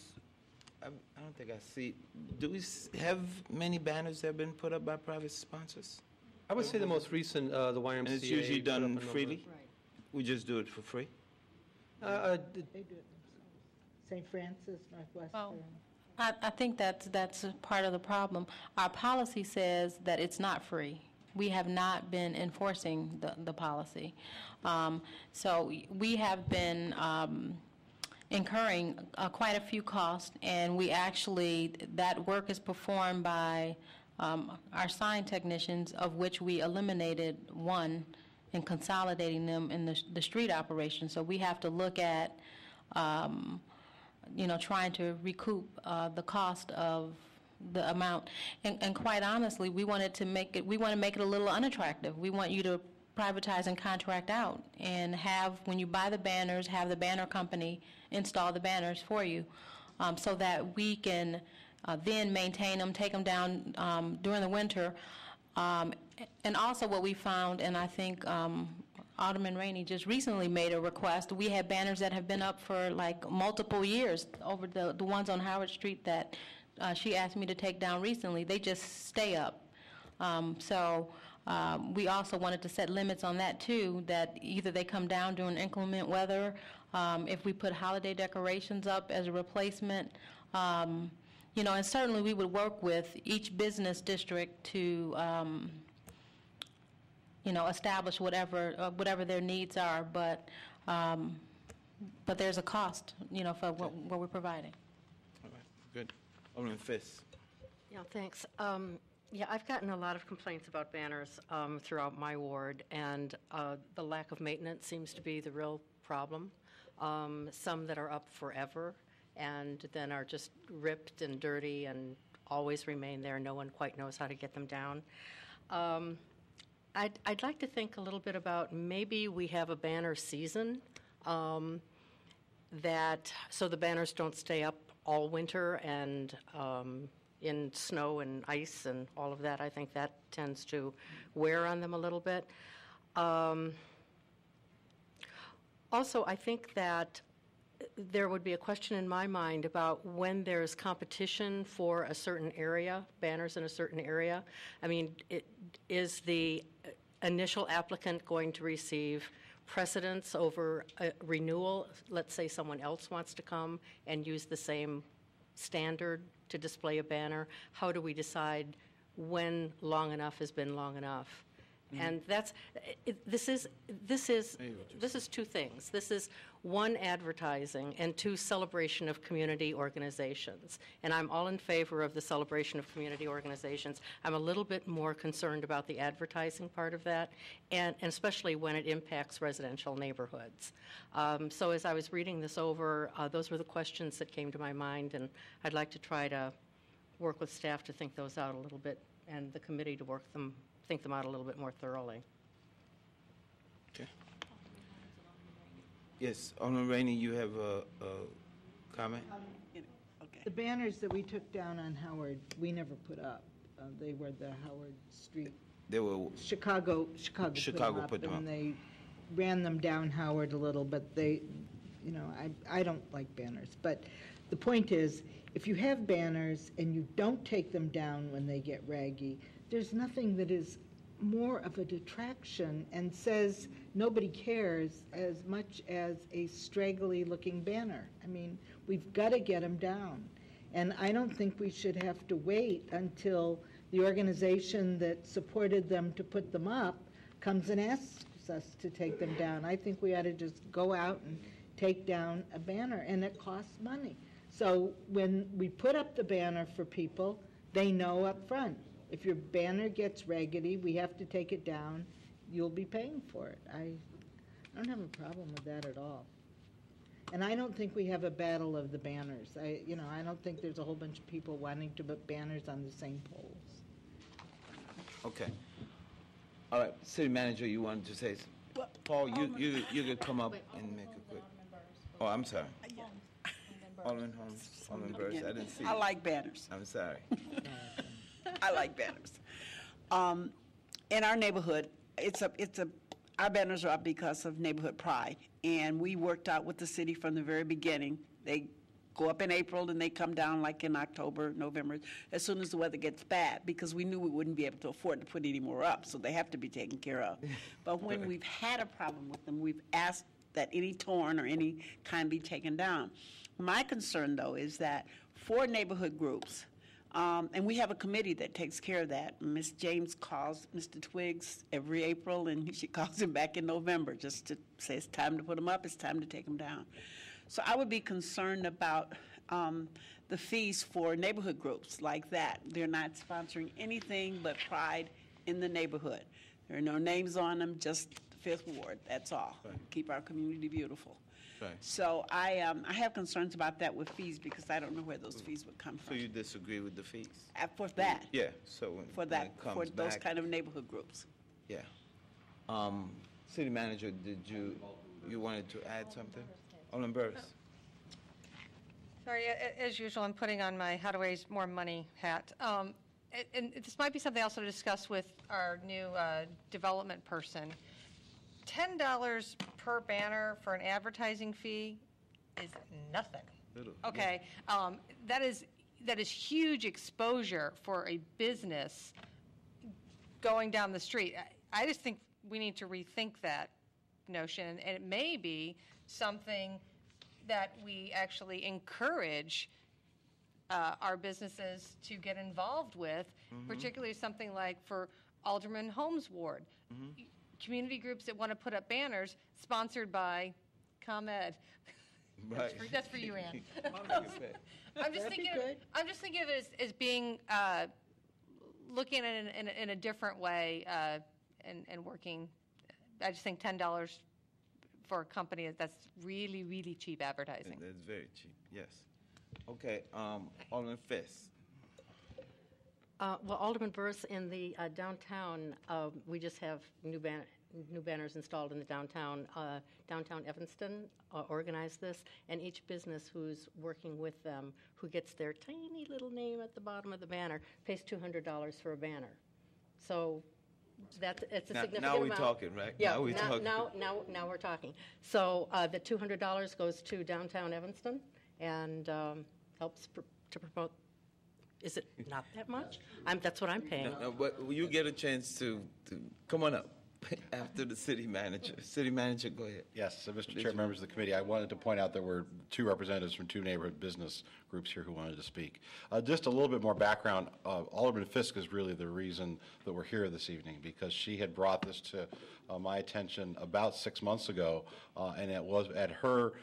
I don't think I see, do we have many banners that have been put up by private sponsors? I would say the most recent, the YMCA. And it's usually put up done a number. freely? We just do it for free? They do it themselves. St. Francis, Northwestern. I think that's a part of the problem. Our policy says that it's not free. we have not been enforcing the policy. So we have been incurring quite a few costs, and we actually, that work is performed by our sign technicians, of which we eliminated one and consolidating them in the street operation. So we have to look at, trying to recoup the cost of the amount. And quite honestly, we want to make it a little unattractive. We want you to privatize and contract out and have, when you buy the banners, have the banner company install the banners for you, so that we can then maintain them, take them down during the winter. And also what we found, and I think Alderman Rainey just recently made a request, we had banners that have been up for like multiple years, over the ones on Howard Street that she asked me to take down recently. They just stay up. We also wanted to set limits on that too, that either they come down during inclement weather, if we put holiday decorations up as a replacement, and certainly we would work with each business district to establish whatever their needs are, but there's a cost, for what we're providing. All right, good. Alderman Fisk. Yeah, thanks. Yeah, I've gotten a lot of complaints about banners throughout my ward, and the lack of maintenance seems to be the real problem. Some that are up forever and then are just ripped and dirty and always remain there. No one quite knows how to get them down. I'd like to think a little bit about maybe we have a banner season so the banners don't stay up all winter and in snow and ice and all of that. I think that tends to wear on them a little bit. Also, I think that there would be a question in my mind about when there's competition for a certain area, banners in a certain area. I mean, is the initial applicant going to receive precedence over a renewal? Let's say someone else wants to come and use the same standard to display a banner. How do we decide when long enough has been long enough? And this is two things. This is one, advertising, and two, celebration of community organizations. And I'm all in favor of the celebration of community organizations. I'm a little bit more concerned about the advertising part of that, and especially when it impacts residential neighborhoods. So as I was reading this over, those were the questions that came to my mind, and I'd like to try to work with staff to think those out a little bit, and the committee to think them out a little bit more thoroughly. Okay. Yes, Alderman Rainey, you have a comment? Okay. The banners that we took down on Howard, we never put up. They were the Howard Street. They were Chicago put them up. And they ran them down Howard a little, but they, I don't like banners. But the point is, if you have banners and you don't take them down when they get raggy, there's nothing that is more of a detraction and says nobody cares as much as a straggly-looking banner. I mean, we've got to get them down. And I don't think we should have to wait until the organization that supported them to put them up comes and asks us to take them down. I think we ought to just go out and take down a banner, and it costs money. So when we put up the banner for people, they know up front, if your banner gets raggedy, we have to take it down, you'll be paying for it. I don't have a problem with that at all. And I don't think we have a battle of the banners. I don't think there's a whole bunch of people wanting to put banners on the same poles. Okay. All right, City Manager, you wanted to say, Paul, you could come up and make a quick. Oh, I'm sorry. Alderman Holmes, Alderman Burrs, I didn't see you. I like banners. I'm sorry. I like banners. In our neighborhood, our banners are up because of neighborhood pride, and we worked out with the city from the very beginning. They go up in April and they come down like in October, November, as soon as the weather gets bad, because we knew we wouldn't be able to afford to put any more up, so they have to be taken care of. But when we've had a problem with them, we've asked that any torn or any kind be taken down. My concern, though, is that for neighborhood groups, And we have a committee that takes care of that. Ms. James calls Mr. Twiggs every April, and she calls him back in November just to say it's time to put them up, it's time to take them down. So I would be concerned about the fees for neighborhood groups like that. They're not sponsoring anything but pride in the neighborhood. There are no names on them, just Fifth Ward, that's all. Keep our community beautiful. Right. So I have concerns about that with fees because I don't know where those fees would come So from. you disagree with the fees? For that, Yeah, so when for when that, it for comes those back, kind of neighborhood groups. yeah. City Manager, did you wanted to add something? Alderman Burris? Sorry, as usual, I'm putting on my how to raise more money hat. And this might be something also to discuss with our new development person. $10 per banner for an advertising fee is nothing. Little, Okay, that is huge exposure for a business going down the street. I just think we need to rethink that notion, and it may be something that we actually encourage our businesses to get involved with, particularly something like for Alderman Holmes' ward. Community groups that want to put up banners sponsored by ComEd. Right. That's for you, Ann. I'm just thinking of it as being, looking at it in a different way and working. I just think $10 for a company, that's really, really cheap advertising. That's very cheap, yes. Okay, Alderman Fisk. Well, Alderman Burris, in the downtown, we just have new banners installed in the downtown. Downtown Evanston organized this, and each business who's working with them, who gets their tiny little name at the bottom of the banner, pays $200 for a banner. So it's a significant amount. Now we're talking, right? Yeah, Now we're talking. Now we're talking. So the $200 goes to downtown Evanston and helps to promote. Is it not that much? That's what I'm paying. No, but you get a chance to come on up after the city manager. City manager, go ahead. Yes, so Mr. Chair, members of the committee, I wanted to point out there were two representatives from two neighborhood business groups here who wanted to speak. Just a little bit more background. Alderman Fisk is really the reason that we're here this evening, because she had brought this to my attention about 6 months ago, and it was at her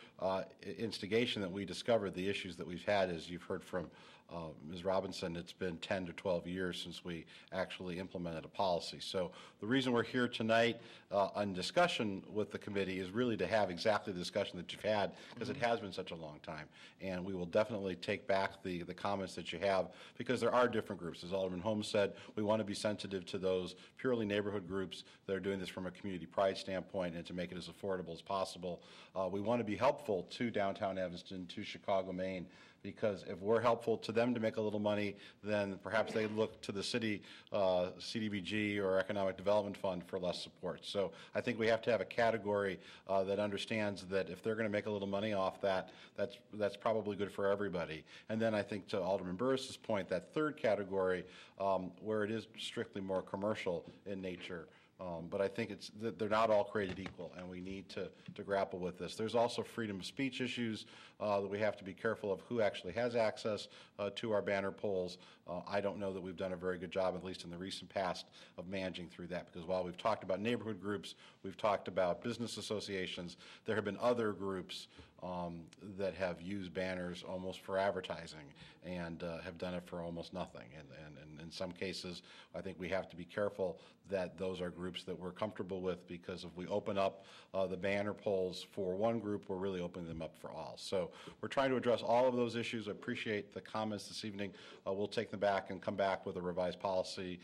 instigation that we discovered the issues that we've had, as you've heard from Ms. Robinson. It's been 10 to 12 years since we actually implemented a policy. So the reason we're here tonight on discussion with the committee is really to have exactly the discussion that you've had, because it has been such a long time. And we will definitely take back the comments that you have, because there are different groups. As Alderman Holmes said, we want to be sensitive to those purely neighborhood groups that are doing this from a community pride standpoint and to make it as affordable as possible. We want to be helpful to downtown Evanston, to Chicago, Maine, because if we're helpful to them to make a little money, then perhaps they look to the city, CDBG or Economic Development Fund for less support. So I think we have to have a category that understands that if they're going to make a little money off that, that's probably good for everybody. And then I think to Alderman Burris's point, that third category, where it is strictly more commercial in nature, but I think they're not all created equal, and we need to grapple with this. There's also freedom of speech issues that we have to be careful of who actually has access to our banner polls. I don't know that we've done a very good job, at least in the recent past, of managing through that, because while we've talked about neighborhood groups, we've talked about business associations, there have been other groups that have used banners almost for advertising and have done it for almost nothing. And in some cases, I think we have to be careful that those are groups that we're comfortable with, because if we open up the banner polls for one group, we're really opening them up for all. So we're trying to address all of those issues. I appreciate the comments this evening. We'll take them back and come back with a revised policy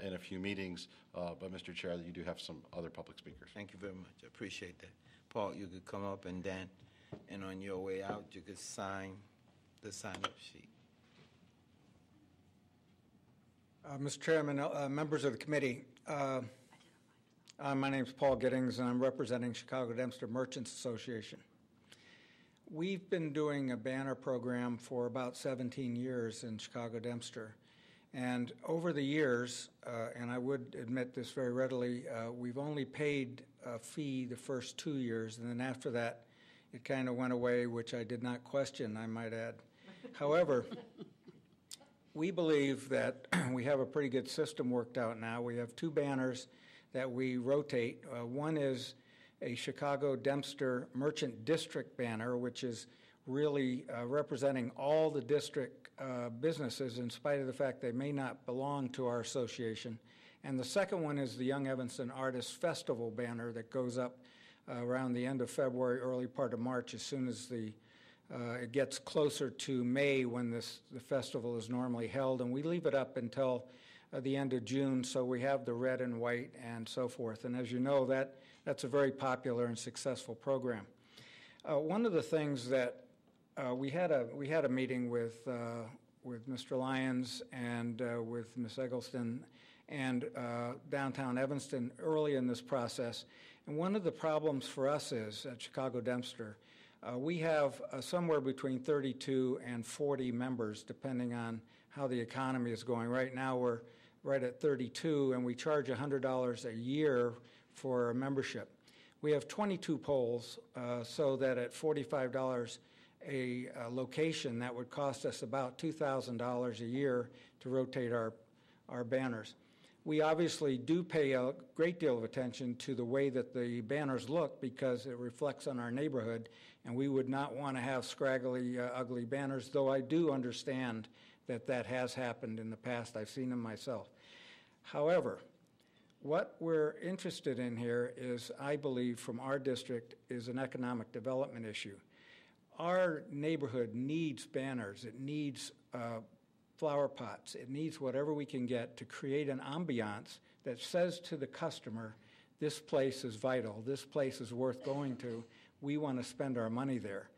in a few meetings. But Mr. Chair, you do have some other public speakers. Thank you very much. I appreciate that. Paul, you could come up, and Dan, and on your way out, you could sign the sign-up sheet. Mr. Chairman, members of the committee, my name is Paul Giddings, and I'm representing Chicago Dempster Merchants Association. We've been doing a banner program for about 17 years in Chicago Dempster. And over the years, and I would admit this very readily, we've only paid a fee the first 2 years, and then after that, it kind of went away, which I did not question, I might add. However, we believe that we have a pretty good system worked out now. We have 2 banners that we rotate. One is a Chicago Dempster Merchant District banner, which is really representing all the district businesses in spite of the fact they may not belong to our association. And the second one is the Young Evanston Artists Festival banner that goes up around the end of February, early part of March, as soon as it gets closer to May when the festival is normally held. And we leave it up until the end of June, so we have the red and white and so forth. And as you know, that's a very popular and successful program. One of the things that we had a meeting with Mr. Lyons and with Ms. Eggleston and downtown Evanston early in this process. And one of the problems for us is at Chicago Dempster, we have somewhere between 32 and 40 members, depending on how the economy is going. Right now, we're right at 32, and we charge $100 a year for a membership. We have 22 polls, so that at $45 a location, that would cost us about $2,000 a year to rotate our banners. We obviously do pay a great deal of attention to the way that the banners look because it reflects on our neighborhood, and we would not want to have scraggly, ugly banners, though I do understand that has happened in the past. I've seen them myself. However, what we're interested in here is, I believe, from our district, is an economic development issue. Our neighborhood needs banners. It needs flower pots. It needs whatever we can get to create an ambiance that says to the customer, this place is vital, this place is worth going to, we want to spend our money there.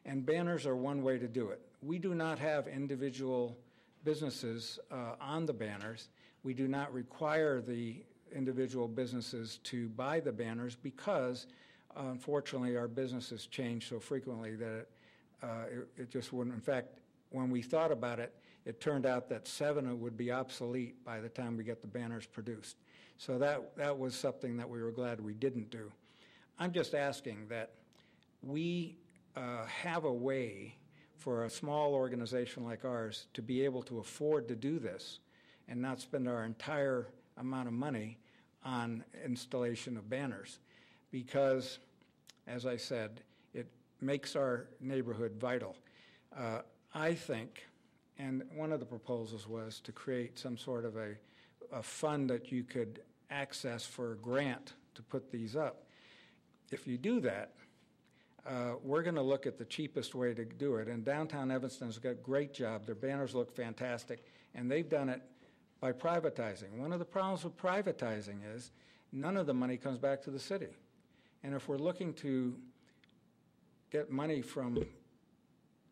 And banners are one way to do it. We do not have individual businesses on the banners. We do not require the individual businesses to buy the banners because, unfortunately, our businesses change so frequently that it just wouldn't. In fact, when we thought about it, it turned out that 7 would be obsolete by the time we get the banners produced. So that was something that we were glad we didn't do. I'm just asking that we have a way for a small organization like ours to be able to afford to do this and not spend our entire amount of money on installation of banners, because, as I said, it makes our neighborhood vital. I think, and one of the proposals was to create some sort of a fund that you could access for a grant to put these up. If you do that, we're going to look at the cheapest way to do it, and downtown Evanston's got a great job. Their banners look fantastic, and they've done it by privatizing. One of the problems with privatizing is none of the money comes back to the city. And if we're looking to get money from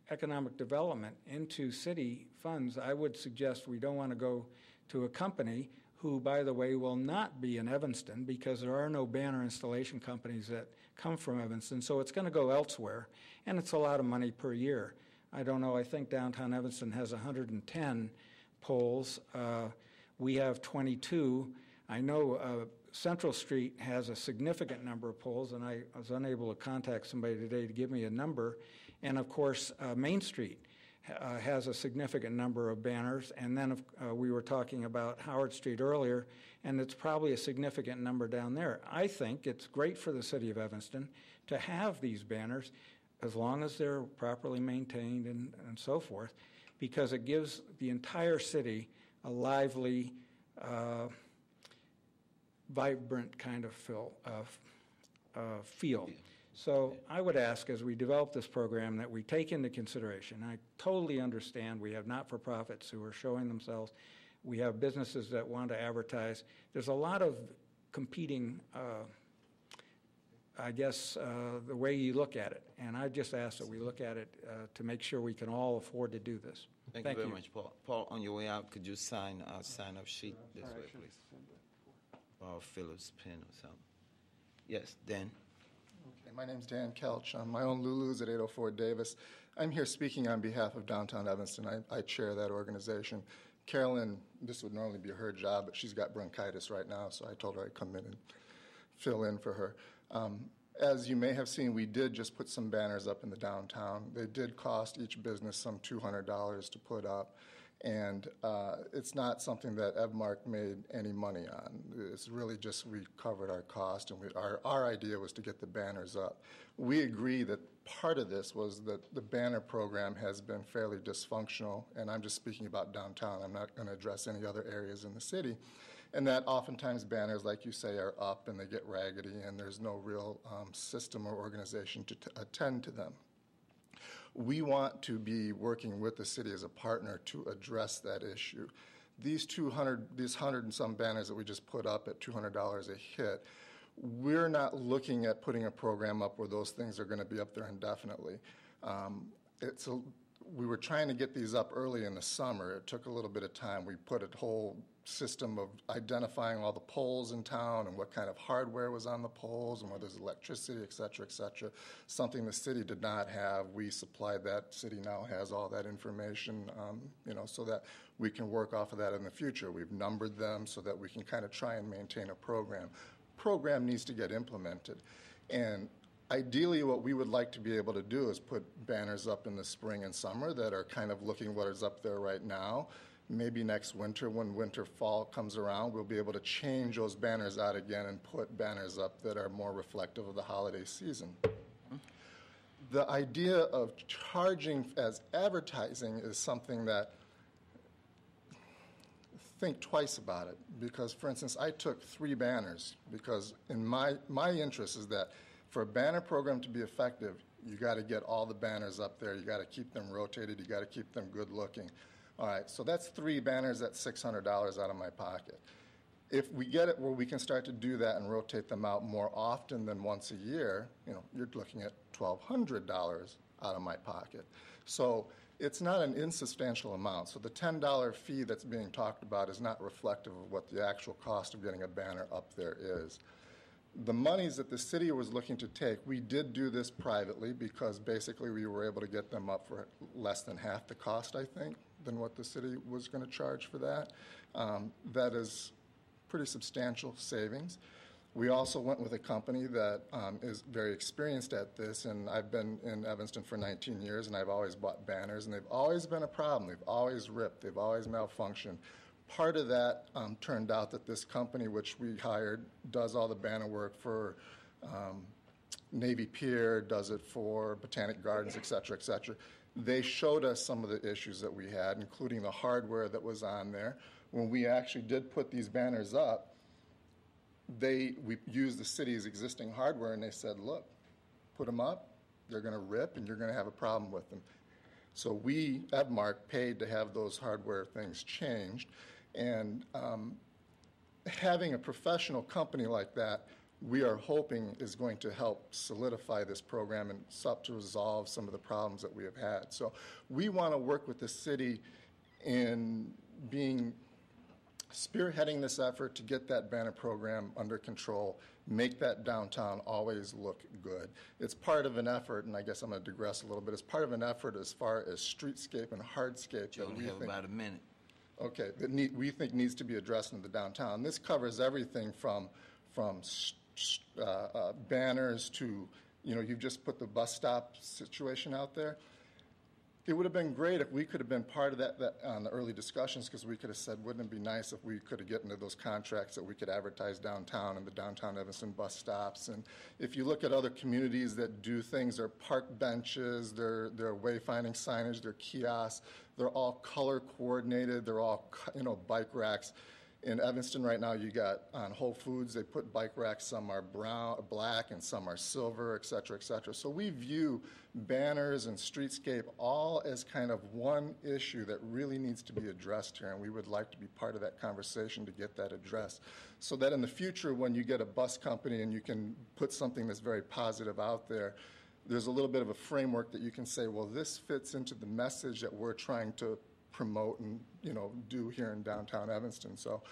economic development into city funds, I would suggest we don't want to go to a company who, by the way, will not be in Evanston because there are no banner installation companies that come from Evanston, so it's going to go elsewhere, and it's a lot of money per year. I don't know, I think downtown Evanston has 110 polls. We have 22. I know Central Street has a significant number of polls, and I was unable to contact somebody today to give me a number. And of course, Main Street has a significant number of banners. And then we were talking about Howard Street earlier, and it's probably a significant number down there. I think it's great for the city of Evanston to have these banners as long as they're properly maintained and so forth, because it gives the entire city a lively, vibrant kind of feel. So I would ask, as we develop this program, that we take into consideration, I totally understand we have not-for-profits who are showing themselves. We have businesses that want to advertise. There's a lot of competing, I guess, the way you look at it. And I just ask that we look at it to make sure we can all afford to do this. Thank you very much, Paul. Paul, on your way out, could you sign our sign-up sheet this way, please? Or Phillips' pen or something. Yes, Dan. Okay, my name's Dan Kelch. I'm my own Lulu's at 804 Davis. I'm here speaking on behalf of Downtown Evanston. I chair that organization. Carolyn, this would normally be her job, but she's got bronchitis right now, so I told her I'd come in and fill in for her. As you may have seen, we did just put some banners up in the downtown. They did cost each business some $200 to put up. And it's not something that Evmark made any money on. It's really just we covered our cost, and our idea was to get the banners up. We agree that part of this was that the banner program has been fairly dysfunctional, and I'm just speaking about downtown. I'm not going to address any other areas in the city. And that oftentimes banners, like you say, are up and they get raggedy, and there's no real system or organization to attend to them. We want to be working with the city as a partner to address that issue. These 100 and some banners that we just put up at $200 a hit, we're not looking at putting a program up where those things are going to be up there indefinitely. We were trying to get these up early in the summer. It took a little bit of time. We put a whole system of identifying all the poles in town and what kind of hardware was on the poles and whether there's electricity, et cetera, something the city did not have. We supplied that. City now has all that information, so that we can work off of that in the future. We've numbered them so that we can kind of try and maintain a program. Program needs to get implemented. And ideally, what we would like to be able to do is put banners up in the spring and summer that are kind of looking what is up there right now. Maybe next winter, when fall comes around, we'll be able to change those banners out again and put banners up that are more reflective of the holiday season. The idea of charging as advertising is something that think twice about it, because, for instance, I took 3 banners because in my interest is that for a banner program to be effective, you got to get all the banners up there. You got to keep them rotated. You got to keep them good looking. All right, so that's 3 banners. That's $600 out of my pocket. If we get it where we can start to do that and rotate them out more often than once a year, you're looking at $1,200 out of my pocket. So it's not an insubstantial amount. So the $10 fee that's being talked about is not reflective of what the actual cost of getting a banner up there is. The monies that the city was looking to take, we did do this privately because basically we were able to get them up for less than half the cost, I think, than what the city was going to charge for that. That is pretty substantial savings. We also went with a company that is very experienced at this, and I've been in Evanston for 19 years, and I've always bought banners, and they've always been a problem. They've always ripped. They've always malfunctioned. Part of that turned out that this company, which we hired, does all the banner work for Navy Pier, does it for Botanic Gardens, et cetera, et cetera. They showed us some of the issues that we had, including the hardware that was on there. When we actually did put these banners up, we used the city's existing hardware, and they said, look, put them up, they're going to rip, and you're going to have a problem with them. So we, Evmark, paid to have those hardware things changed. And having a professional company like that, we are hoping is going to help solidify this program and help to resolve some of the problems that we have had. So we want to work with the city in spearheading this effort to get that banner program under control, make that downtown always look good. It's part of an effort, and I guess I'm going to digress a little bit, it's part of an effort as far as streetscape and hardscape. You only have about a minute. Okay, that we think needs to be addressed in the downtown. This covers everything from banners to, you've just put the bus stop situation out there. It would have been great if we could have been part of that on the early discussions, because we could have said, wouldn't it be nice if we could have gotten into those contracts that we could advertise downtown and the downtown Evanston bus stops. And if you look at other communities that do things, their park benches, their wayfinding signage, their kiosks, they're all color coordinated, they're all, bike racks. In Evanston right now, you got on Whole Foods, they put bike racks, some are black, and some are silver, et cetera, et cetera. So we view banners and streetscape all as kind of one issue that really needs to be addressed here, and we would like to be part of that conversation to get that addressed. So that in the future, when you get a bus company and you can put something that's very positive out there, there's a little bit of a framework that you can say, well, this fits into the message that we're trying to promote and do here in downtown Evanston. So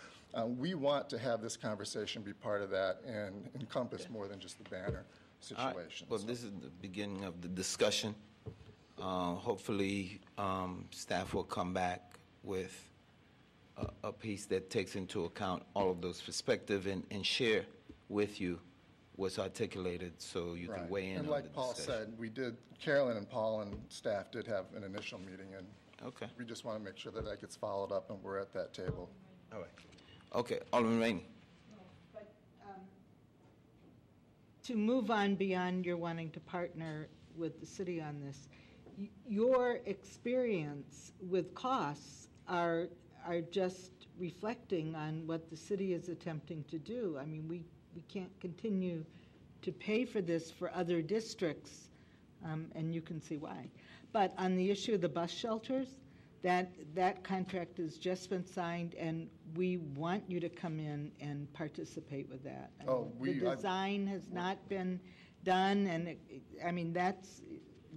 we want to have this conversation be part of that and encompass more than just the banner situation. Well, this is the beginning of the discussion. Hopefully, staff will come back with a piece that takes into account all of those perspectives and share with you what's articulated so you can weigh in. And like Paul said, Carolyn and Paul and staff did have an initial meeting, and Okay. We just want to make sure that that gets followed up and we're at that table. All right. Okay, Alderman Rainey. To move on beyond your wanting to partner with the city on this, your experience with costs are just reflecting on what the city is attempting to do. I mean, we can't continue to pay for this for other districts, and you can see why. But on the issue of the bus shelters, that contract has just been signed, and we want you to come in and participate with that. The design has not been done, and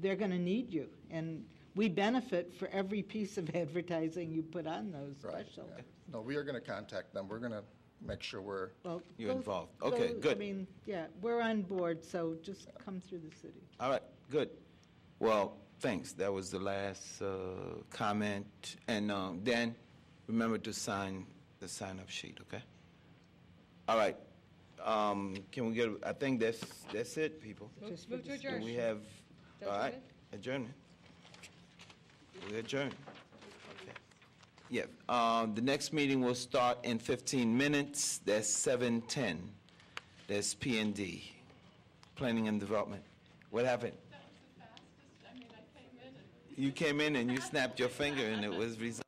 they're going to need you, and we benefit for every piece of advertising you put on those bus shelters. Yeah. No, we are going to contact them. We're going to make sure you're involved. Okay, good. I mean, yeah, we're on board, so just come through the city. All right, good. Well, thanks. That was the last comment. And Dan, remember to sign the sign-up sheet, okay? All right. Can we get? I think that's it, people. Move to adjourn. We have. That's All right, it? adjournment. We adjourn. Okay. Yeah. The next meeting will start in 15 minutes. That's 7:10. That's P&D, Planning and Development. What happened? You came in and you snapped your finger and it was resolved.